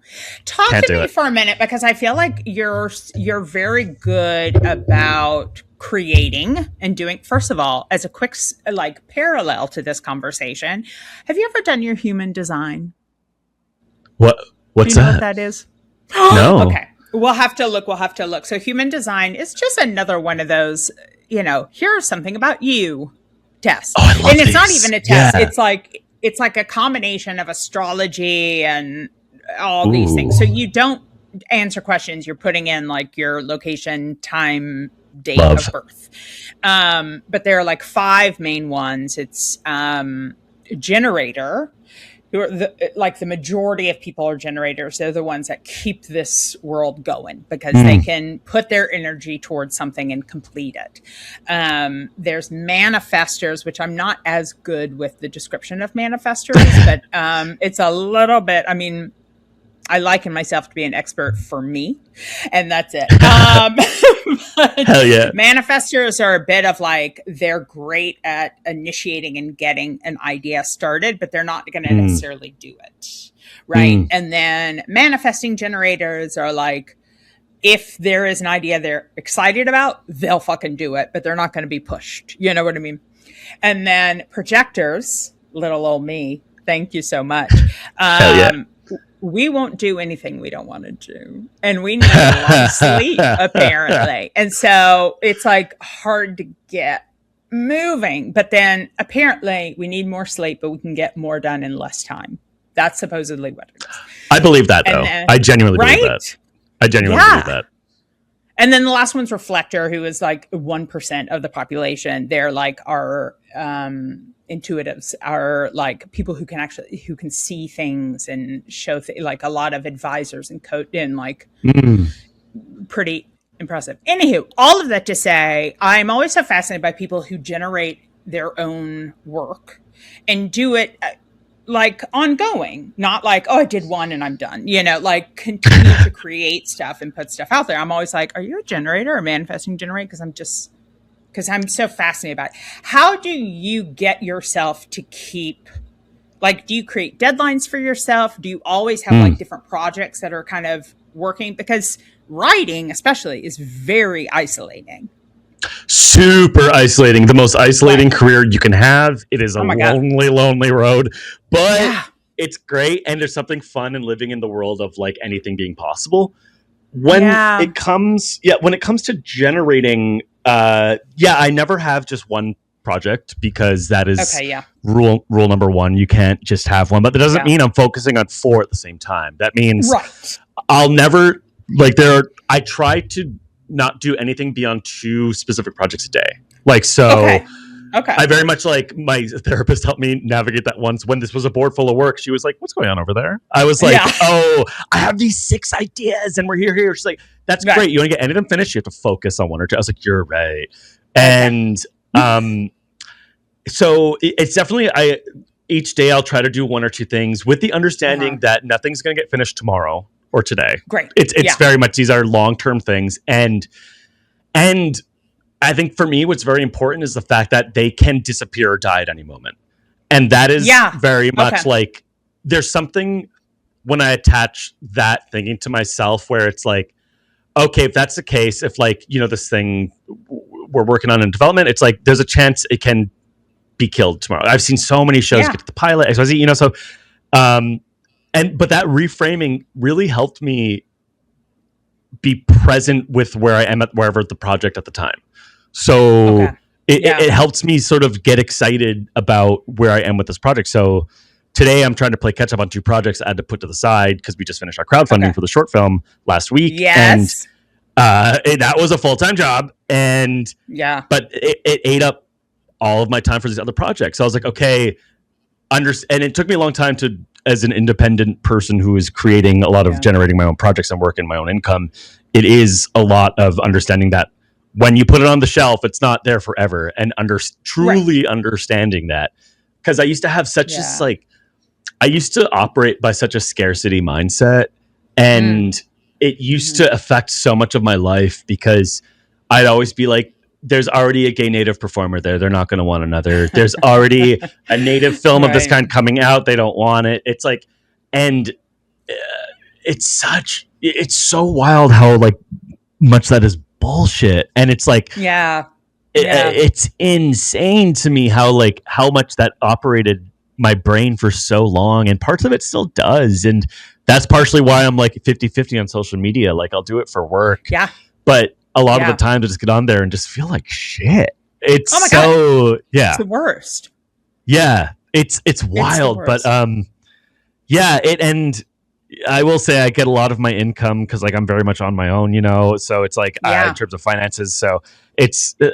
Talk to me for a minute, because I feel like you're very good about creating and doing. First of all, as a quick like parallel to this conversation, have you ever done your human design? What's Do you know what that is? No. Okay. We'll have to look. So human design is just another one of those, here's something about you tests. Oh, I love and it's not even a test. Yeah. It's like a combination of astrology and all these things. So you don't answer questions. You're putting in like your location, time, date of birth. But there are like 5 main ones. It's generator. The majority of people are generators. They're the ones that keep this world going because they can put their energy towards something and complete it. There's manifestors, which I'm not as good with the description of manifestors, but it's a little bit, I liken myself to be an expert for me, and that's it. Hell yeah. Manifestors are a bit of like, they're great at initiating and getting an idea started, but they're not going to necessarily do it. Right. And then manifesting generators are like, if there is an idea they're excited about, they'll fucking do it, but they're not going to be pushed. You know what I mean? And then projectors, little old me, thank you so much. Hell yeah. We won't do anything we don't want to do. And we need a long sleep, apparently. And so it's like hard to get moving. But then apparently we need more sleep, but we can get more done in less time. That's supposedly what it is. I believe that, though. I genuinely believe that. I genuinely believe that. And then the last one's reflector, who is like 1% of the population. They're like our intuitives are like people who can see things and show like a lot of advisors and like pretty impressive. Anywho, all of that to say, I'm always so fascinated by people who generate their own work and do it like ongoing, not like, oh, I did one and I'm done, like continue to create stuff and put stuff out there. I'm always like, are you a generator or manifesting generate? Because I'm so fascinated about it. How do you get yourself to keep, like, do you create deadlines for yourself? Do you always have like different projects that are kind of working? Because writing especially is very isolating. Super isolating. The most isolating career you can have. It is a lonely road, but it's great. And there's something fun in living in the world of like anything being possible. When it comes to generating, I never have just one project because that is rule number one. You can't just have one, but that doesn't mean I'm focusing on 4 at the same time. That means I'll never I try to not do anything beyond 2 specific projects a day. Like, so I very much like my therapist helped me navigate that once when this was a board full of work. She was like, what's going on over there? I was like, oh, I have these 6 ideas and we're here. She's like, that's great. You want to get any of them finished? You have to focus on 1 or 2. I was like, you're right. And so it's definitely, each day I'll try to do 1 or 2 things with the understanding that nothing's going to get finished tomorrow or today. Great. It's very much, these are long-term things. And I think for me, what's very important is the fact that they can disappear or die at any moment. And that is very much like, there's something when I attach that thinking to myself where it's like, okay, if that's the case, if like, this thing we're working on in development, it's like, there's a chance it can be killed tomorrow. I've seen so many shows get to the pilot, XYZ, so, but that reframing really helped me be present with where I am at wherever the project at the time. So it helps me sort of get excited about where I am with this project. So today I'm trying to play catch up on 2 projects I had to put to the side because we just finished our crowdfunding for the short film last week. Yes. And that was a full-time job. And but it ate up all of my time for these other projects. So I was like, okay, and it took me a long time to, as an independent person who is creating a lot of generating my own projects and work in my own income, it is a lot of understanding that when you put it on the shelf, it's not there forever, and truly understanding that. Because I used to have such I used to operate by such a scarcity mindset, and it used to affect so much of my life because I'd always be like, there's already a gay native performer there. They're not going to want another. There's already a native film of this kind coming out. They don't want it. It's like, and it's so wild how like much that is bullshit. And it's like, it's insane to me how much that operated my brain for so long, and parts of it still does. And that's partially why I'm like 50-50 on social media. Like I'll do it for work. Yeah. But a lot of the time to just get on there and just feel like shit. It's God. It's the worst. Yeah. It's wild. But and I will say I get a lot of my income because like I'm very much on my own, so it's like in terms of finances. So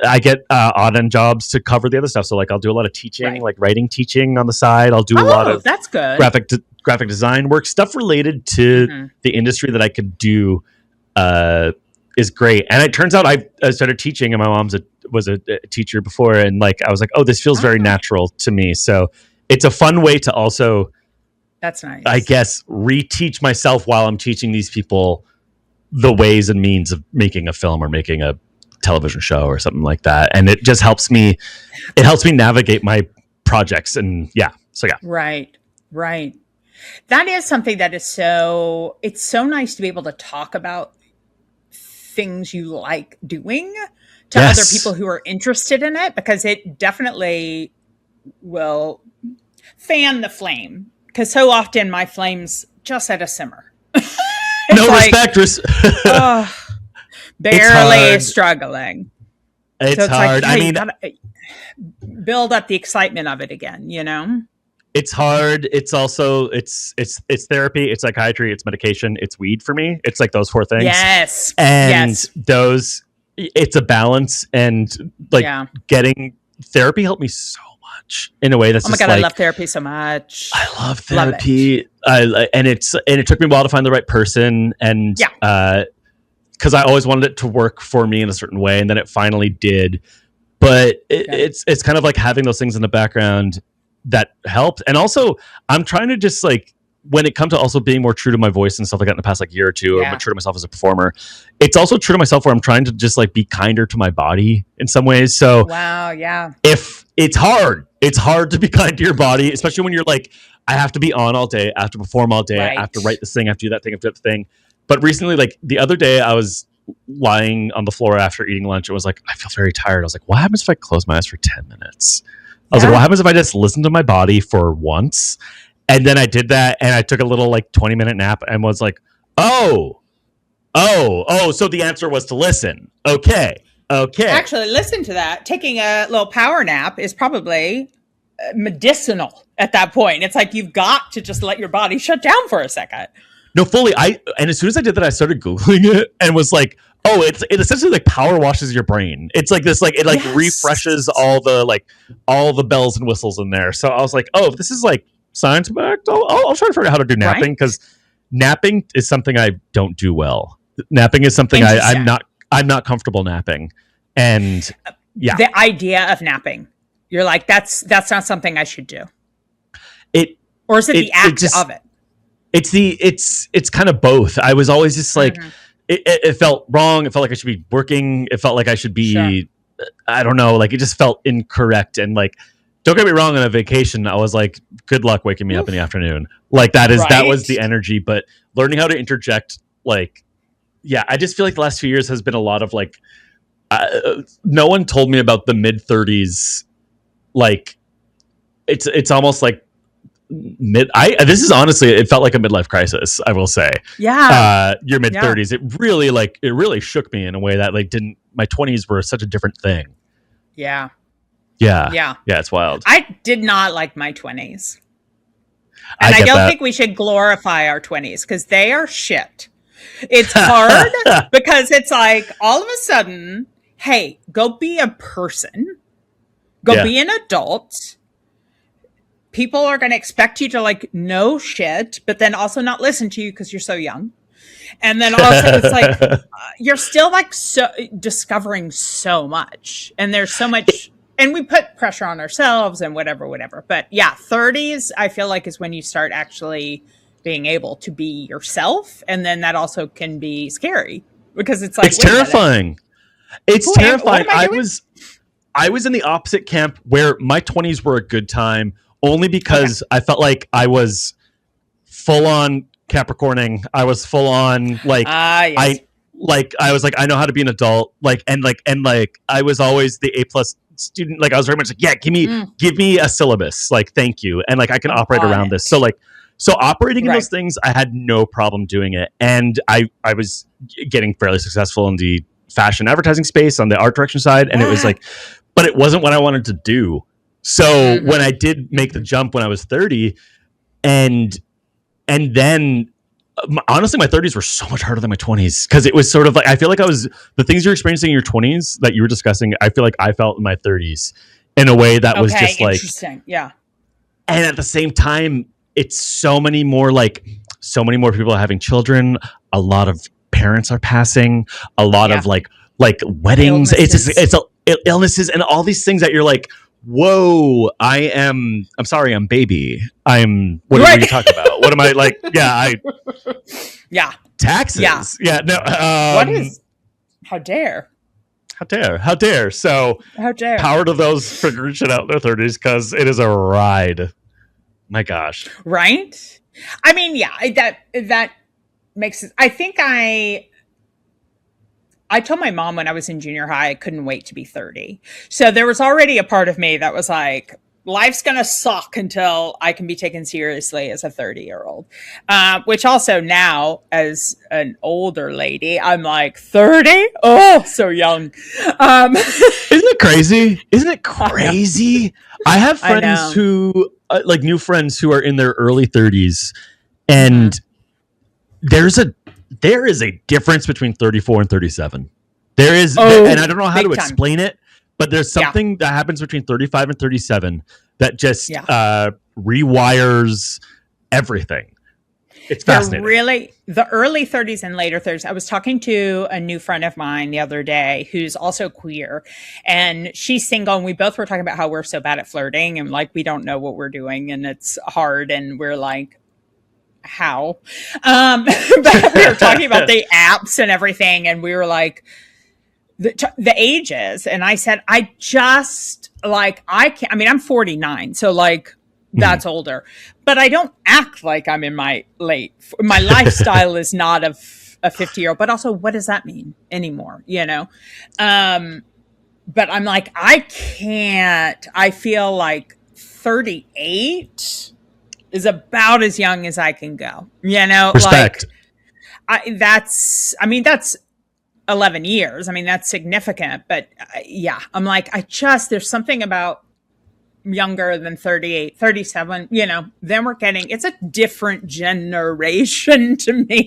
I get odd end jobs to cover the other stuff. So like I'll do a lot of teaching, like writing teaching on the side. I'll do a lot of that's good. graphic design work, stuff related to the industry that I could do is great. And it turns out I started teaching, and my mom was a teacher before, and like I was like, oh, this feels very natural to me. So it's a fun way to also, that's nice, I guess, reteach myself while I'm teaching these people the ways and means of making a film or making a television show or something like that. And it just helps me navigate my projects. And right. That is something that is it's so nice to be able to talk about things you like doing to other people who are interested in it, because it definitely will fan the flame, because so often my flame's just at a simmer. Respect. Barely struggling. It's hard. Like, hey, I mean, gotta build up the excitement of it again, It's hard. It's also it's therapy, it's psychiatry, it's medication, it's weed for me. It's like those 4 things. Yes. And those, it's a balance, and like getting therapy helped me so much in a way that's oh my just God, like, I love therapy so much. I love therapy. And it took me a while to find the right person, and because I always wanted it to work for me in a certain way, and then it finally did. But it's kind of like having those things in the background that helped. And also, I'm trying to just like, when it comes to also being more true to my voice and stuff like that in the past like year or two, or mature to myself as a performer, it's also true to myself where I'm trying to just like be kinder to my body in some ways. So if it's hard to be kind to your body, especially when you're like, I have to be on all day, I have to perform all day, I have to write this thing, I have to do that thing, I have to do that thing. But recently, like the other day, I was lying on the floor after eating lunch. It was like, I feel very tired. I was like, what happens if I close my eyes for 10 minutes? I was like, what happens if I just listen to my body for once? And then I did that, and I took a little like 20-minute nap and was like, oh, so the answer was to listen. Okay. Actually, listen to that. Taking a little power nap is probably medicinal at that point. It's like you've got to just let your body shut down for a second. No, fully. And as soon as I did that, I started Googling it and was like, oh, it essentially like power washes your brain. It's like this, like it like refreshes all the bells and whistles in there. So I was like, oh, if this is like science backed, I'll try to figure out how to do napping, because napping is something I don't do well. Napping is something I'm not comfortable napping. And the idea of napping, you're like, that's not something I should do. Or is it the act of it? It's kind of both. I was always just like, it felt wrong. It felt like I should be working. It felt like I should be, I don't know, like it just felt incorrect. And like, don't get me wrong, on a vacation, I was like, good luck waking me up in the afternoon. Like that was the energy. But learning how to interject, like, I just feel like the last few years has been a lot of like, no one told me about the mid-30s. Like it's almost like this is honestly, it felt like a midlife crisis, I will say. Your mid-30s, it really shook me in a way that like my 20s were such a different thing. Yeah, it's wild. I did not like my 20s, and I don't think we should glorify our 20s, because they are shit. It's hard because it's like all of a sudden, hey, go be a person, go be an adult. People are going to expect you to like know shit, but then also not listen to you because you're so young. And then also it's like, you're still like discovering so much, and there's so much, and we put pressure on ourselves and whatever. But 30s, I feel like is when you start actually being able to be yourself. And then that also can be scary, because it's like, it's terrifying. It's terrifying. I was in the opposite camp, where my 20s were a good time, only because I felt like I was full on Capricorning. I was full on like, I was like, I know how to be an adult. And I was always the A+ student. Like I was very much like, give me a syllabus. Like, thank you. And like, I can operate around this. So operating in those things, I had no problem doing it. And I was getting fairly successful in the fashion advertising space on the art direction side. And it was like, but it wasn't what I wanted to do. So when I did make the jump when I was 30, and then honestly, my 30s were so much harder than my 20s, because it was sort of like, I feel like the things you're experiencing in your 20s that you were discussing, I feel like I felt in my 30s in a way that was just like, interesting. Yeah. And at the same time, it's so many more people are having children. A lot of parents are passing, a lot of like weddings. Illnesses. It's illnesses and all these things that you're like, whoa, I'm sorry, I'm baby. What are you talking about? What am I like? Taxes. No. What is, how dare? So how dare power to those figuring shit out in their 30s, because it is a ride. My gosh. Right? I mean, that makes it. I think I told my mom when I was in junior high, I couldn't wait to be 30. So there was already a part of me that was like, life's going to suck until I can be taken seriously as a 30-year-old. Which also now, as an older lady, I'm like, 30? Oh, so young. Isn't it crazy? I have friends who, like new friends who are in their early 30s, and there is a difference between 34 and 37. There is, and I don't know how to explain it, but there's something that happens between 35 and 37 that just rewires everything. It's fascinating. Really, the early 30s and later 30s. I was talking to a new friend of mine the other day who's also queer, and she's single, and we both were talking about how we're so bad at flirting and like we don't know what we're doing and it's hard, and we're like, how? But we were talking about the apps and everything, and we were like, the ages, and I said, I just like, I can't. I mean, I'm 49, so like. That's older, but I don't act like I'm in my lifestyle is not of a 50-year-old, but also what does that mean anymore? You know? But I'm like, I can't, I feel like 38 is about as young as I can go, you know? Respect. Like that's 11 years. I mean, that's significant, but I'm like, there's something about younger than 38, 37, you know, then it's a different generation to me.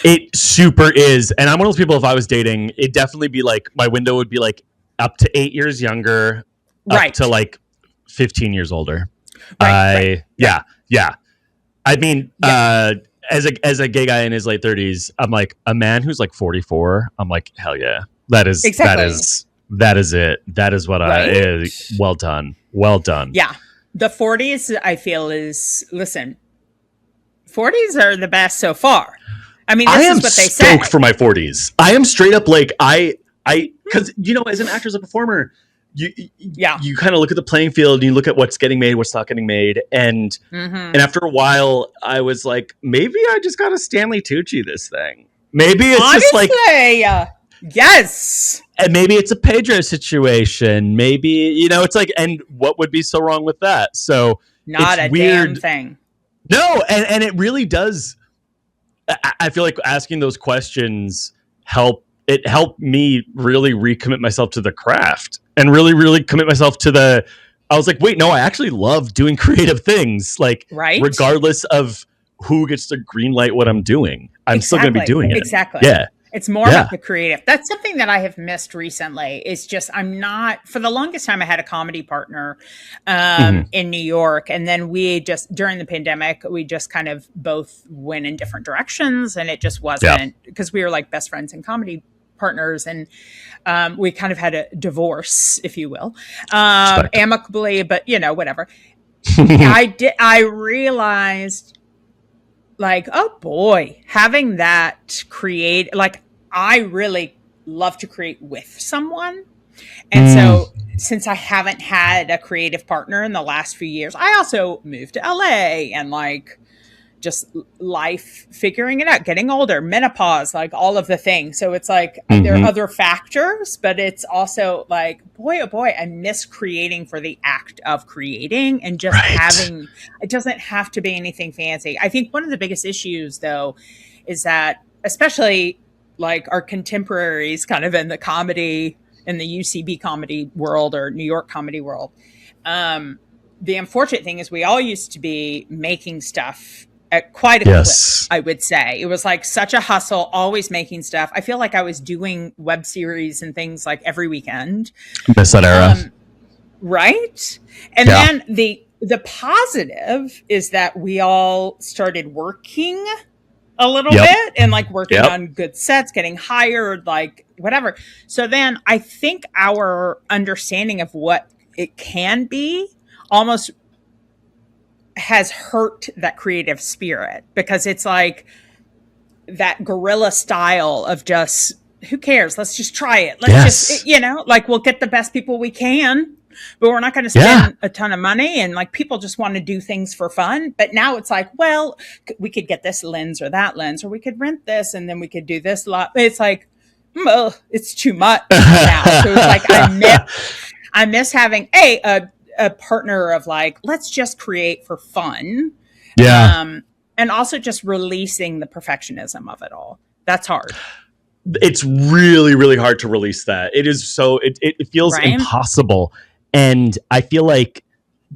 It super is. And I'm one of those people, if I was dating, it'd definitely be like, my window would be like up to 8 years younger, up to like 15 years older. Yeah. I mean, as a gay guy in his late 30s, I'm like, a man who's like 44, I'm like, hell yeah. That is it. That is what well done. Well done. Yeah. The 40s, I feel, 40s are the best so far. I mean, this is what they say. I am stoked for my 40s. I am straight up like, because, you know, as an actor, as a performer, you kind of look at the playing field and you look at what's getting made, what's not getting made. And after a while, I was like, maybe I just got to Stanley Tucci this thing. Maybe it's just like... Yes. And maybe it's a Pedro situation. Maybe, you know, it's like, and what would be so wrong with that? So not a weird damn thing. No. And it really does. I feel like asking those questions helped me really recommit myself to the craft and really commit myself to I was like, wait, no, I actually love doing creative things. Like, regardless of who gets to greenlight what I'm doing, I'm still going to be doing it. Exactly. Yeah. It's more about the creative. That's something that I have missed recently. It's just, for the longest time, I had a comedy partner in New York. And then during the pandemic, we just kind of both went in different directions. And it just wasn't, because we were like best friends and comedy partners. And we kind of had a divorce, if you will, amicably, but you know, whatever. I realized, like, oh boy, having that I really love to create with someone. And so since I haven't had a creative partner in the last few years, I also moved to LA and like just life, figuring it out, getting older, menopause, like all of the things. So it's like there are other factors, but it's also like, boy, oh boy, I miss creating for the act of creating and just having, it doesn't have to be anything fancy. I think one of the biggest issues though, is that especially like our contemporaries kind of in the comedy, in the UCB comedy world or New York comedy world. The unfortunate thing is we all used to be making stuff at quite a clip, I would say. It was like such a hustle, always making stuff. I feel like I was doing web series and things like every weekend. Miss that era. Right? And then the positive is that we all started working a little bit and like working on good sets, getting hired, like whatever. So then I think our understanding of what it can be almost has hurt that creative spirit, because it's like that guerrilla style of just, who cares? Let's just try it. Let's just, you know, like we'll get the best people we can, but we're not going to spend a ton of money. And like people just want to do things for fun. But now it's like, well, we could get this lens or that lens, or we could rent this and then we could do this lot. It's like, it's too much now. So it's like, I miss having a partner of like, let's just create for fun. Yeah. And also just releasing the perfectionism of it all. That's hard. It's really, really hard to release that. It is so, it feels impossible. And I feel like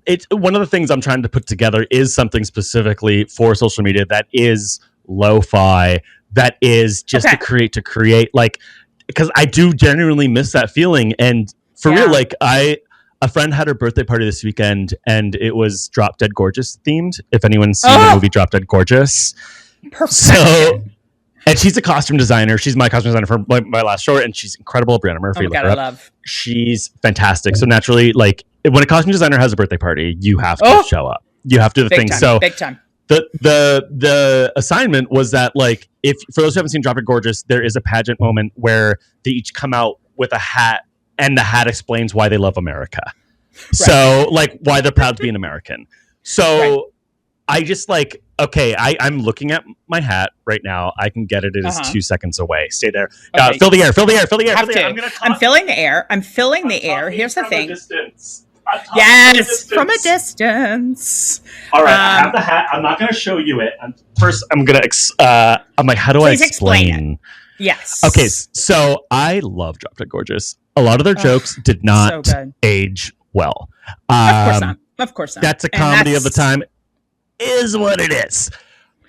it's one of the things I'm trying to put together is something specifically for social media that is lo-fi, that is just to create, like, because I do genuinely miss that feeling. And for real, like a friend had her birthday party this weekend and it was Drop Dead Gorgeous themed. If anyone's seen the movie Drop Dead Gorgeous. Perfect. So, and she's a costume designer. She's my costume designer for my last short, and she's incredible. Brianna Murphy. Oh my God, I love. She's fantastic. So naturally, like when a costume designer has a birthday party, you have to show up. You have to do the thing. Time, so big time. The assignment was that, like, if for those who haven't seen Drop Dead Gorgeous, there is a pageant moment where they each come out with a hat, and the hat explains why they love America. Right. So, like, why they're proud to be an American. So, I just like, okay, I'm looking at my hat right now. I can get it. It is 2 seconds away. Stay there. Okay. Fill the air. Fill the air. Fill the air. I'm filling the air. I'm filling the air. Here's the thing. Yes, from a distance. All right, I have the hat. I'm not going to show you it. First, I'm going to. I'm like, how do I explain it? Yes. Okay, so I love Drop Dead Gorgeous. A lot of their jokes did not age well. Of course not. That's a comedy of the time. Is what it is.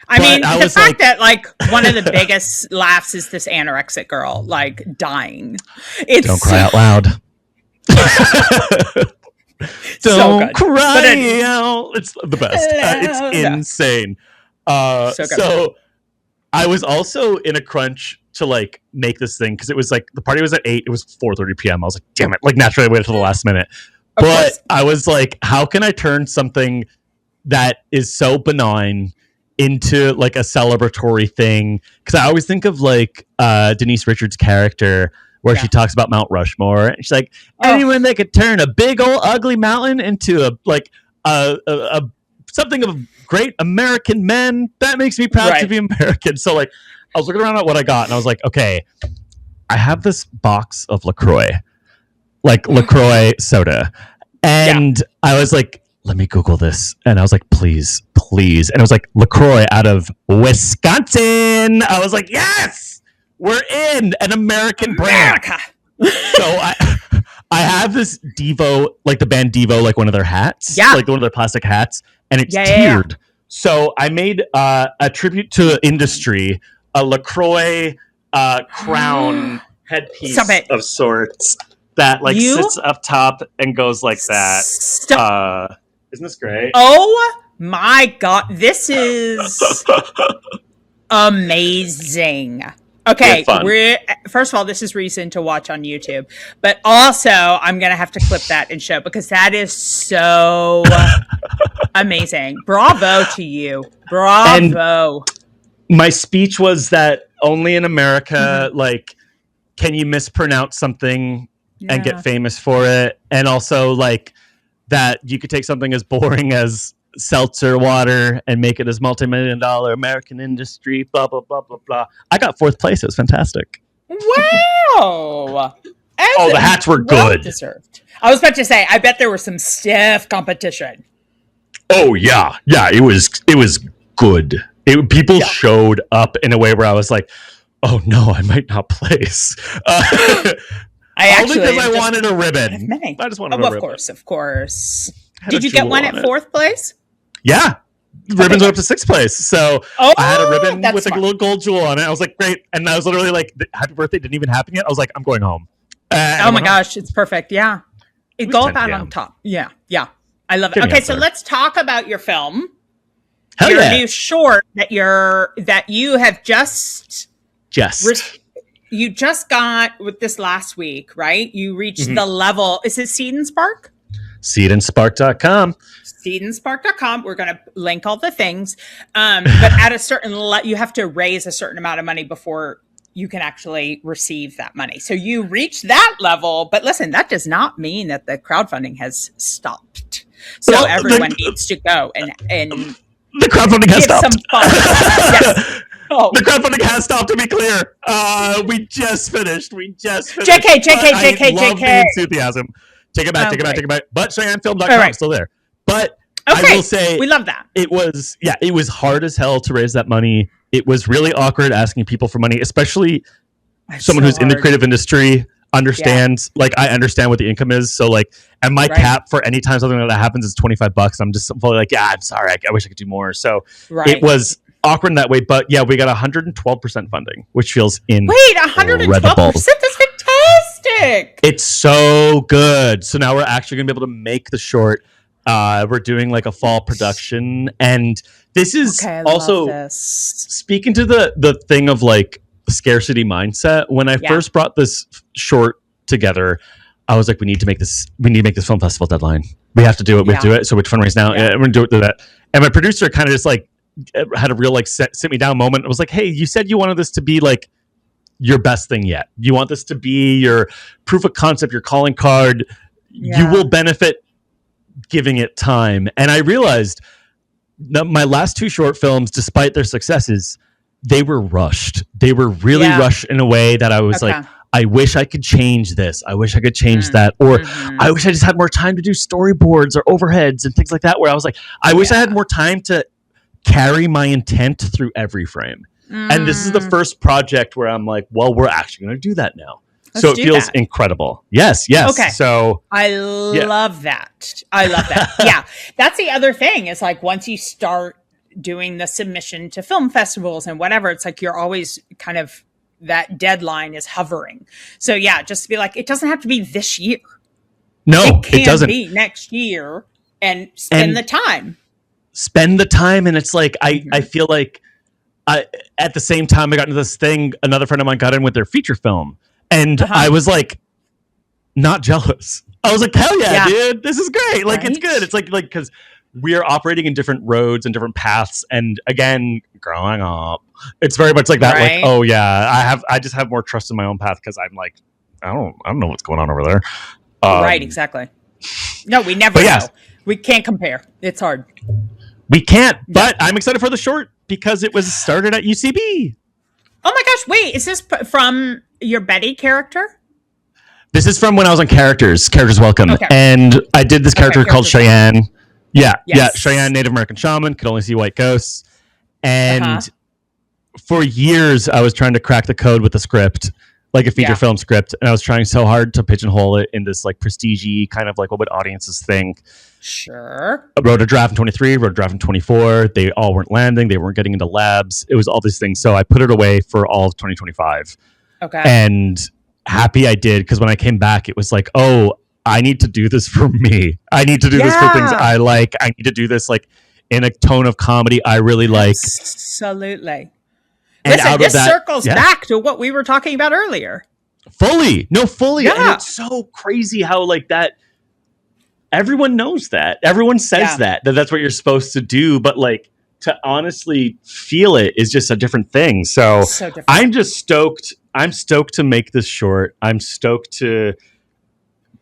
I mean, the fact that like one of the biggest laughs is this anorexic girl like dying. Don't cry out loud. Don't cry out. It's the best. It's insane. So I was also in a crunch to like make this thing because it was like the party was at 8. It was 4:30 p.m. I was like, damn it! Like naturally, I waited till the last minute. But I was like, how can I turn something that is so benign into like a celebratory thing? Because I always think of like Denise Richards' character where she talks about Mount Rushmore, and she's like, anyone that could turn a big old ugly mountain into a something of great American men, that makes me proud to be American. So like, I was looking around at what I got, and I was like, okay, I have this box of LaCroix, like LaCroix soda, and I was like, let me Google this. And I was like, please. And it was like LaCroix out of Wisconsin. I was like, yes, we're in an American brand. So I have this Devo, like the band Devo, like one of their hats, like one of their plastic hats, and it's tiered. So I made a tribute to industry, a LaCroix crown headpiece of sorts that like sits up top and goes like that. Isn't this great? Oh my God. This is amazing. Okay. First of all, this is reason to watch on YouTube, but also I'm going to have to clip that and show because that is so amazing. Bravo to you. Bravo. And my speech was that only in America, like, can you mispronounce something and get famous for it? And also like, that you could take something as boring as seltzer water and make it as multi-million-dollar American industry, blah, blah, blah, blah, blah. I got 4th place. It was fantastic. Wow. The hats were good. Deserved. I was about to say, I bet there was some stiff competition. Oh, yeah. Yeah, it was good. People showed up in a way where I was like, oh, no, I might not place. Only because I wanted a ribbon. I just wanted a ribbon. Of course. Did you get one at 4th place? Yeah. Ribbons went up to 6th place. So I had a ribbon with a little gold jewel on it. I was like, great. And I was literally like, happy birthday didn't even happen yet. I was like, I'm going home. Oh my gosh, it's perfect. Yeah. It goes out on top. Yeah. Yeah. I love it. Okay, so let's talk about your film. Your new short that you have you just got with this last week, right? You reached the level. Is it Seed and Spark? Seedandspark.com. Seedandspark.com. We're going to link all the things. But at a certain you have to raise a certain amount of money before you can actually receive that money. So you reach that level. But listen, that does not mean that the crowdfunding has stopped. So everyone needs to go and the crowdfunding has stopped. Some fun. Yes. The crowdfunding has stopped, to be clear. We just finished. JK. I love the enthusiasm. Take it back. But CheyenneFilm.com is still there. But I will say, we love that. It was hard as hell to raise that money. It was really awkward asking people for money, especially someone who's in the creative industry understands. Like, I understand what the income is. So like, and my cap for any time something like that happens is $25. I'm just fully like, I'm sorry. I wish I could do more. So it was awkward in that way, but yeah, we got 112% funding, which feels incredible. Wait, 112%? That's fantastic. fantastic. It's so good. So now we're actually going to be able to make the short. We're doing like a fall production, and this is also speaking to the thing of like scarcity mindset. When I first brought this short together, I was like, we need to make this film festival deadline. We have to do it. We have to do it. So which fundraise now? Yeah, we're gonna do it to that. And my producer kind of just like had a real like sit me down moment. I was like, hey, you said you wanted this to be like your best thing yet. You want this to be your proof of concept, your calling card. You will benefit giving it time. And I realized that my last two short films, despite their successes, they were rushed. They were really rushed in a way that I was like, I wish I could change this. I wish I could change that. Or I wish I just had more time to do storyboards or overheads and things like that, where I was like, I wish I had more time to carry my intent through every frame. And this is the first project where I'm like, well, we're actually going to do that now. So it feels incredible. Yes. Okay. So I love that. I love that. Yeah. That's the other thing is like, once you start doing the submission to film festivals and whatever, it's like, you're always kind of, that deadline is hovering. So yeah, just to be like, it doesn't have to be this year. No, it doesn't be next year, and spend the time. Spend the time. And it's like, I feel like at the same time I got into this thing, another friend of mine got in with their feature film. And I was like, not jealous. I was like, hell yeah, dude, this is great. Like, it's good. It's like, because we are operating in different roads and different paths. And again, growing up, it's very much like that. Like, oh yeah, I just have more trust in my own path because I'm like, I don't know what's going on over there. Right, exactly. No, we never know. We can't compare. It's hard. We can't, but I'm excited for the short because it was started at UCB. Oh my gosh, wait, is this from your Betty character? This is from when I was on Characters Welcome. Okay. And I did this character called Cheyenne. Yeah, Cheyenne, Native American shaman, could only see white ghosts. And for years, I was trying to crack the code with the script, like a feature film script. And I was trying so hard to pigeonhole it in this like prestige-y kind of like what would audiences think. Sure. I wrote a draft in 23, wrote a draft in 24. They all weren't landing. They weren't getting into labs. It was all these things. So I put it away for all of 2025. Okay. And happy I did, because when I came back, it was like, oh, I need to do this for me. I need to do this for things I like. I need to do this like in a tone of comedy I really like. Absolutely. And listen, this circles back to what we were talking about earlier. Fully. Yeah. And it's so crazy how like that, everyone knows that. Everyone says that's what you're supposed to do. But like to honestly feel it is just a different thing. So different. I'm just stoked. I'm stoked to make this short. I'm stoked to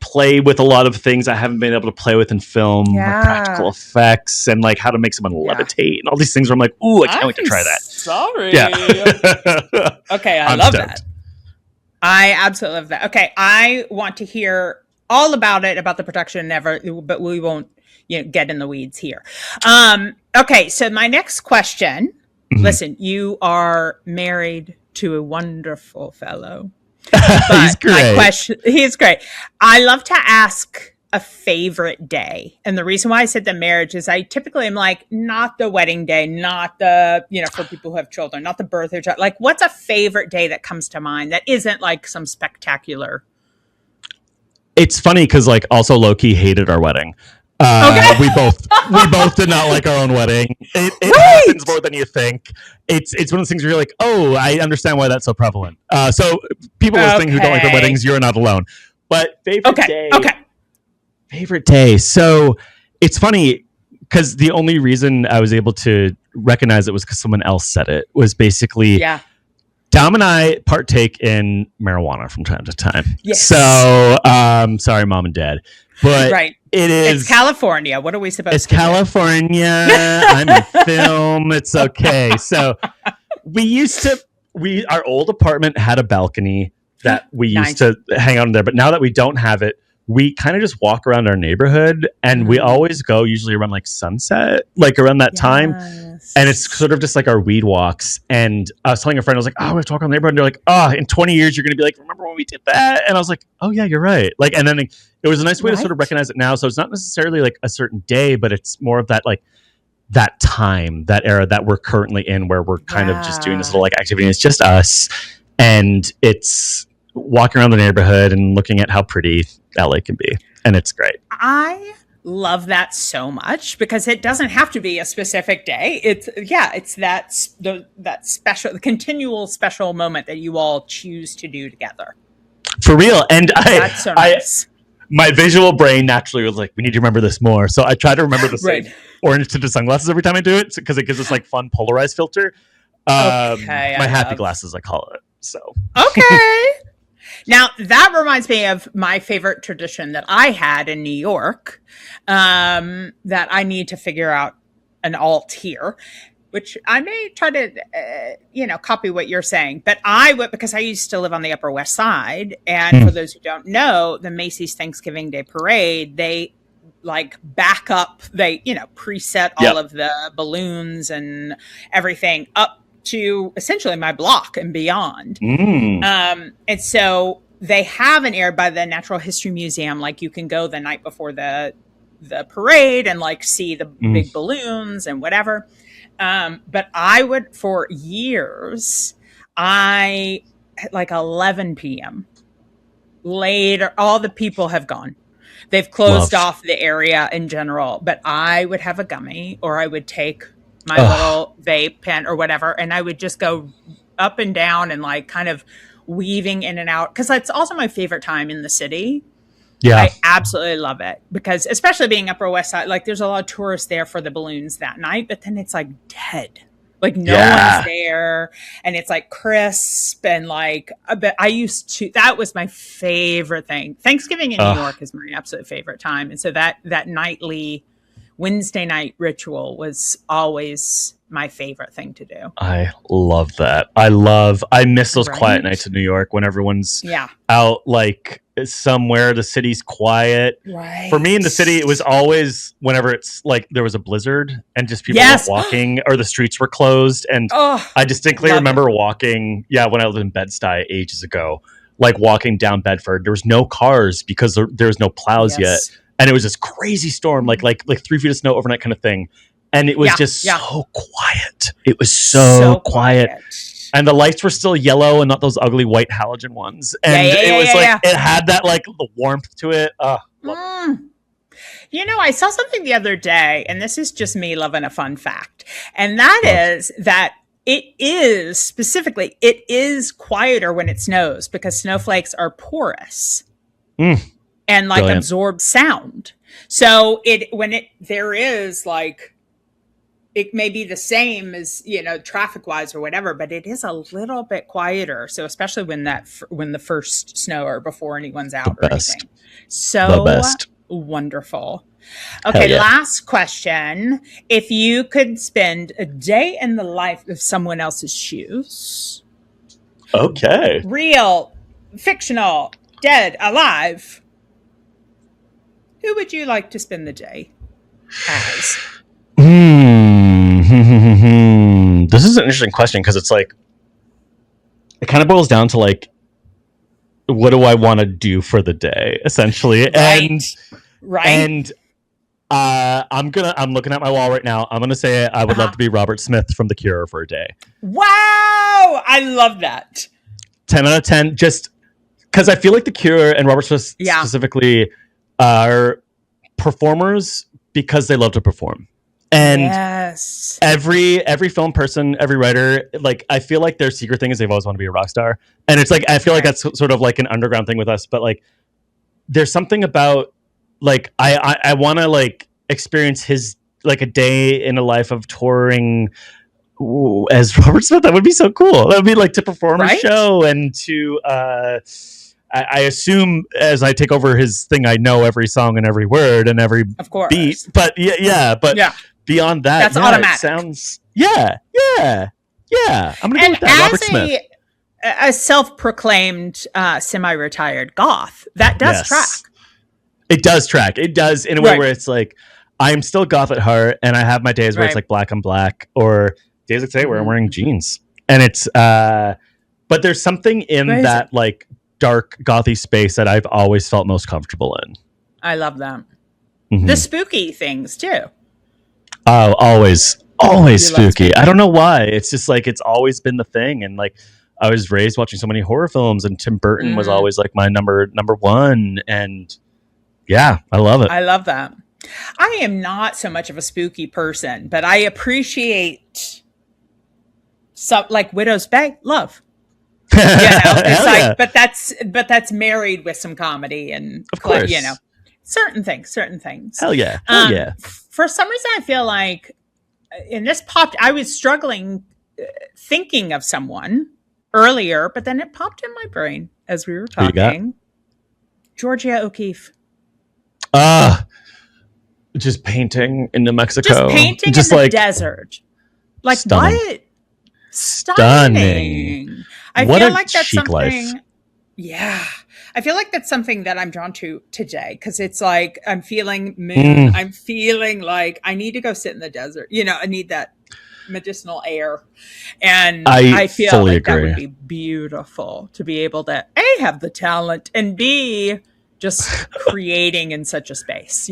play with a lot of things I haven't been able to play with in film, like practical effects and like how to make someone levitate and all these things where I'm like, ooh, I can't wait to try that. Sorry. Yeah. Okay, I love that. I absolutely love that. Okay, I want to hear all about it, about the production, but we won't get in the weeds here. Okay, so my next question, listen, you are married to a wonderful fellow. He's great. He's great. I love to ask a favorite day. And the reason why I said the marriage is I typically am like, not the wedding day, not the, for people who have children, not the birthday. Like, what's a favorite day that comes to mind that isn't like some spectacular? It's funny because like also low-key hated our wedding. We both did not like our own wedding. It happens more than you think. It's one of those things where you're like, oh, I understand why that's so prevalent. So people listening who don't like their weddings, you're not alone. But favorite day. So it's funny because the only reason I was able to recognize it was because someone else said it was basically Dom and I partake in marijuana from time to time. Yes. So sorry, mom and dad. But it's California. What are we supposed to do? It's California. I'm in film. It's okay. So our old apartment had a balcony that we used to hang out in there. But now that we don't have it, we kind of just walk around our neighborhood and we always go usually around like sunset, like around that time. And it's sort of just like our weed walks. And I was telling a friend, I was like, oh, we have to walk around the neighborhood. And they're like, oh, in 20 years, you're going to be like, remember when we did that? And I was like, oh yeah, you're right. Like, and then it was a nice way to sort of recognize it now. So it's not necessarily like a certain day, but it's more of that, like that time, that era that we're currently in where we're kind of just doing this little like activity. And it's just us. And walking around the neighborhood and looking at how pretty LA can be. And it's great. I love that so much because it doesn't have to be a specific day. It's that special, the continual special moment that you all choose to do together. For real. And that's so nice. My visual brain naturally was like, we need to remember this more. So I try to remember the same orange tinted sunglasses every time I do it because it gives this like fun polarized filter. My happy glasses, I call it. So okay. Now that reminds me of my favorite tradition that I had in New York, that I need to figure out an alt here, which I may try to, copy what you're saying. But I would, because I used to live on the Upper West Side, and for those who don't know, the Macy's Thanksgiving Day Parade, they like back up, they preset all of the balloons and everything up to essentially my block and beyond. And so they have an area by the Natural History Museum. Like you can go the night before the parade and like see the big balloons and whatever. But I would, for years, at like 11 p.m. later, all the people have gone. They've closed off the area in general, but I would have a gummy or I would take my little vape pen or whatever, and I would just go up and down and like kind of weaving in and out, because it's also my favorite time in the city. Yeah, I absolutely love it because, especially being Upper West Side, like there's a lot of tourists there for the balloons that night, but then it's like dead. Like no one's there, and it's like crisp and like. But that was my favorite thing. Thanksgiving in New York is my absolute favorite time, and so that nightly Wednesday night ritual was always my favorite thing to do. I love that. I miss those quiet nights in New York when everyone's out like somewhere, the city's quiet. Right. For me in the city, it was always whenever it's like there was a blizzard and just people were walking or the streets were closed. And I distinctly remember walking, when I lived in Bed-Stuy ages ago, like walking down Bedford. There was no cars because there was no plows yet. And it was this crazy storm, like 3 feet of snow overnight kind of thing. And it was just so quiet. It was so quiet. And the lights were still yellow and not those ugly white halogen ones. And it was it had that like the warmth to it. I saw something the other day, and this is just me loving a fun fact. And that is that it is quieter when it snows because snowflakes are porous. And like absorb sound. So there is like, it may be the same as, traffic wise or whatever, but it is a little bit quieter. So especially when the first snow or before anyone's out or anything. So wonderful. Okay. Last question. If you could spend a day in the life of someone else's shoes. Okay. Real, fictional, dead, alive. Who would you like to spend the day as? This is an interesting question because it's like, it kind of boils down to like, what do I want to do for the day, essentially? And I'm looking at my wall right now. I'm gonna say I would love to be Robert Smith from The Cure for a day. Wow, I love that. 10 out of 10, just because I feel like The Cure and Robert Smith specifically are performers because they love to perform. And every film person, every writer, like I feel like their secret thing is they've always wanted to be a rock star. And it's like I feel like that's sort of like an underground thing with us, but like there's something about like I want to like experience his like a day in a life of touring as Robert Smith. That would be so cool. That would be like to perform a show and to I assume as I take over his thing, I know every song and every word and every beat. But beyond that, that's automatic. It sounds I'm gonna go with that. Robert Smith, a self-proclaimed semi-retired goth, that does track. It does track. It does in a way where it's like I'm still goth at heart, and I have my days where it's like black on black, or days like today where I'm wearing jeans, and it's. But there's something in that like dark gothy space that I've always felt most comfortable in. I love that. The spooky things too. Oh, always spooky. I don't know why. It's just like it's always been the thing, and like I was raised watching so many horror films, and Tim Burton was always like my number one. And yeah, I love it. I love that. I am not so much of a spooky person, but I appreciate some like Widow's Bay. Love. It's like, but that's married with some comedy and, of course, certain things. Hell yeah. For some reason, I feel like, and this popped, I was struggling thinking of someone earlier, but then it popped in my brain as we were talking. Georgia O'Keeffe. Just painting in New Mexico. Just painting in the desert. Like, stunning. What? Stunning. I feel like that's something. Life. Yeah. I feel like that's something that I'm drawn to today, because it's like I'm feeling moon. I'm feeling like I need to go sit in the desert. I need that medicinal air. And I feel like that would be beautiful to be able to A, have the talent, and B, just creating in such a space,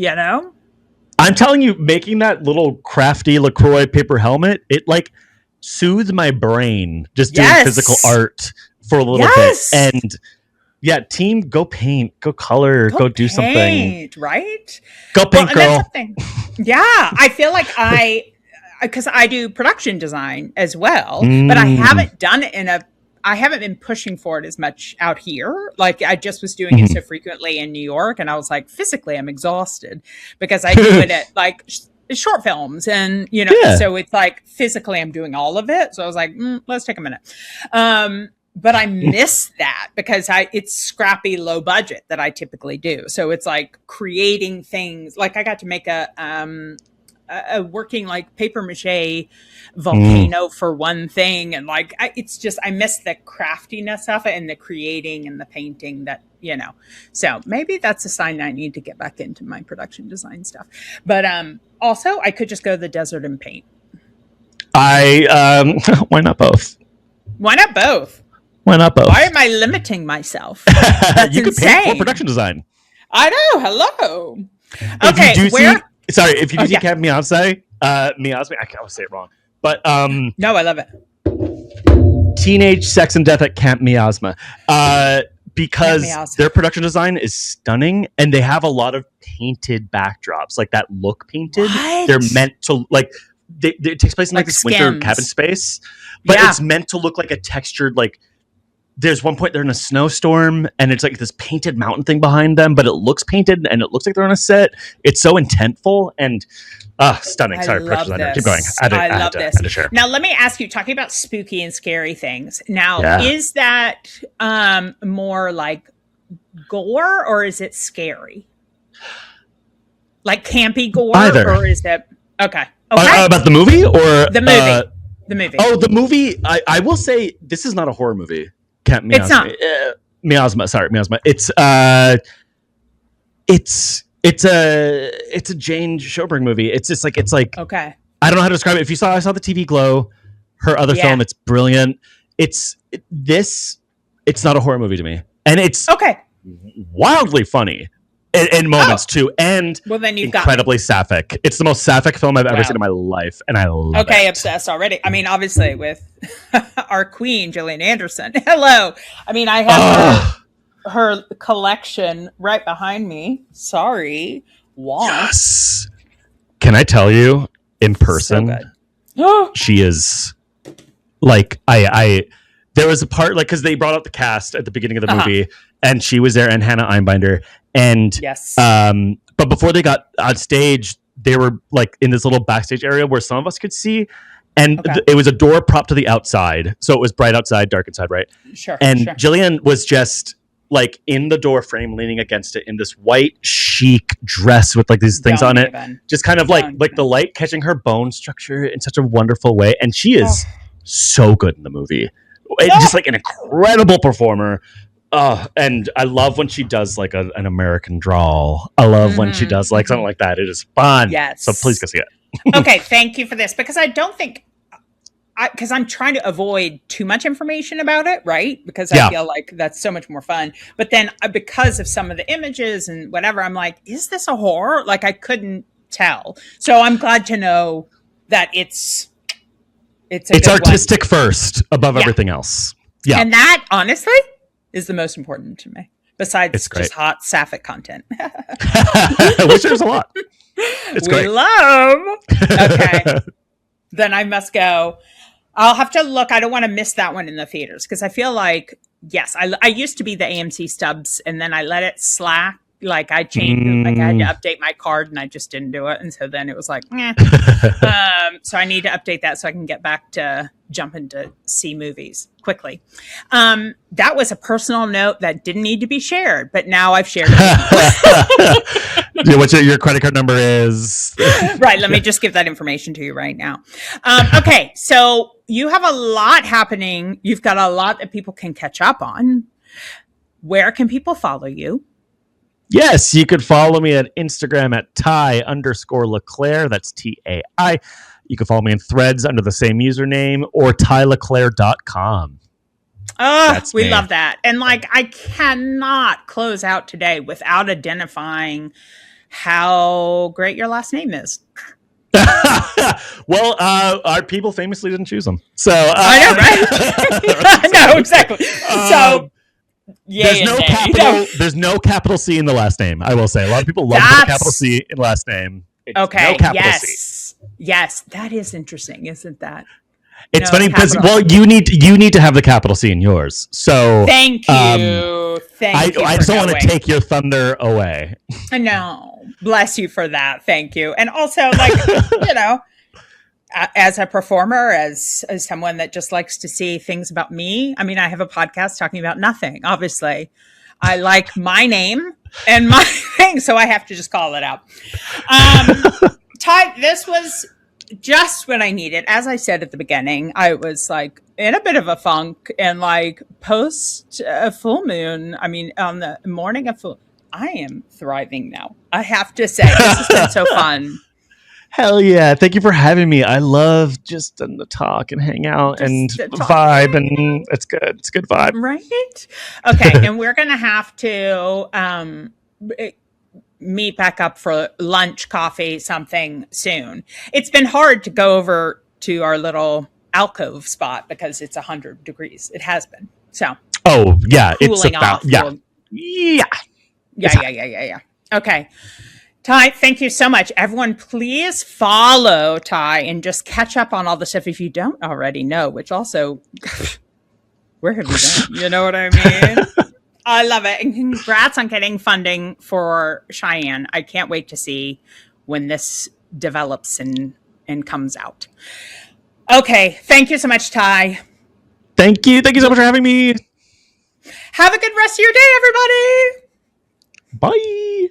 I'm telling you, making that little crafty LaCroix paper helmet, it like soothed my brain just doing physical art for a little bit. And yeah, team, go paint, go color, go do something. Right? Go paint, girl. Yeah, I feel like because I do production design as well, but I haven't done it I haven't been pushing for it as much out here. Like, I just was doing it so frequently in New York, and I was like, physically, I'm exhausted because I do it at like short films, and so it's like physically I'm doing all of it. So I was like, let's take a minute. But I miss that because it's scrappy, low budget that I typically do. So it's like creating things. Like, I got to make a working like paper mache volcano for one thing, and like it's just I miss the craftiness of it and the creating and the painting that so maybe that's a sign I need to get back into my production design stuff. But also I could just go to the desert and paint. Why not both? Why am I limiting myself? You could paint for production design. I know. Hello. Okay, if you do see Camp Miasme, I can't say it wrong, but no, I love it. Teenage Sex and Death at Camp Miasma, because their production design is stunning, and they have a lot of painted backdrops, like that look painted. What? They're meant to like. It takes place in like this winter cabin space, but it's meant to look like a textured like. There's one point they're in a snowstorm, and it's like this painted mountain thing behind them, but it looks painted and it looks like they're on a set. It's so intentful and stunning. Sorry, keep going. I love this. Now, let me ask you, talking about spooky and scary things. Now, is that more like gore, or is it scary? Like campy gore? Either. Or is it... Okay. About the movie or... The movie. The movie. Oh, the movie. I will say this is not a horror movie. It's not. Miasma. Sorry, Miasma. It's a Jane Schoberg movie. It's like okay. I don't know how to describe it. I saw the TV Glow, her other film. It's brilliant. It's not a horror movie to me, and it's wildly funny in moments too, and then you've incredibly sapphic. It's the most sapphic film I've ever seen in my life, and I love it. Okay, obsessed already. I mean, obviously with our queen Gillian Anderson. Hello. I mean, I have her collection right behind me. Sorry, yes. Can I tell you in person? So she is like I. There was a part like because they brought out the cast at the beginning of the movie, and she was there, and Hannah Einbinder. And but before they got on stage, they were like in this little backstage area where some of us could see, and it was a door propped to the outside, so it was bright outside, dark inside, right? Sure. And Gillian was just like in the door frame, leaning against it in this white chic dress with like these things on it, just kind of like the light catching her bone structure in such a wonderful way, and she is so good in the movie. Just like an incredible performer. And I love when she does like an American drawl. I love when she does like something like that. It is fun. Yes. So please go see it. Okay. Thank you for this, because I don't think, because I'm trying to avoid too much information about it, right? Because I feel like that's so much more fun. But then because of some of the images and whatever, I'm like, is this a horror? Like, I couldn't tell. So I'm glad to know that it's artistic first above everything else. Yeah. And that, honestly, is the most important to me. Besides just hot sapphic content. Which there's a lot. It's great. We love. Okay. Then I must go. I'll have to look. I don't want to miss that one in the theaters because I feel like, yes, I used to be the AMC stubs and then I let it slack. Like I changed, like I had to update my card and I just didn't do it. And so then it was like, so I need to update that so I can get back to jumping to see movies quickly. That was a personal note that didn't need to be shared, but now I've shared it. What's your credit card number is? Right. Let me just give that information to you right now. Okay. So you have a lot happening. You've got a lot that people can catch up on. Where can people follow you? Yes, you could follow me at Instagram at Tai_Leclaire. That's TAI. You can follow me in Threads under the same username or TaiLeclaire.com. Oh, we love that. And like, I cannot close out today without identifying how great your last name is. Well, our people famously didn't choose them. So I know, right? No, exactly. So there's no capital C in the last name. I will say a lot of people love the capital C in last name. Okay. No capital C. Yes, that is interesting, isn't that? It's funny because you need to have the capital C in yours. So thank you. I just don't want to take your thunder away. No, bless you for that. Thank you. And also, like as a performer, as someone that just likes to see things about me. I mean, I have a podcast talking about nothing. Obviously, I like my name and my thing, so I have to just call it out. Tai, this was just what I needed. As I said at the beginning, I was like in a bit of a funk and like post a full moon. I mean, on the morning of full, I am thriving now. I have to say, this has been so fun. Hell yeah. Thank you for having me. I love just to talk and hang out and vibe, and it's good. It's a good vibe. Right? Okay. And we're going to have to meet back up for lunch, coffee, something soon. It's been hard to go over to our little alcove spot because it's 100 degrees. It has been. So. Oh, yeah. It's about, yeah. Okay. Tai, thank you so much. Everyone, please follow Tai and just catch up on all the stuff if you don't already know, which also, where have you been? You know what I mean? I love it. And congrats on getting funding for Cheyenne. I can't wait to see when this develops and comes out. Okay. Thank you so much, Tai. Thank you. Thank you so much for having me. Have a good rest of your day, everybody. Bye.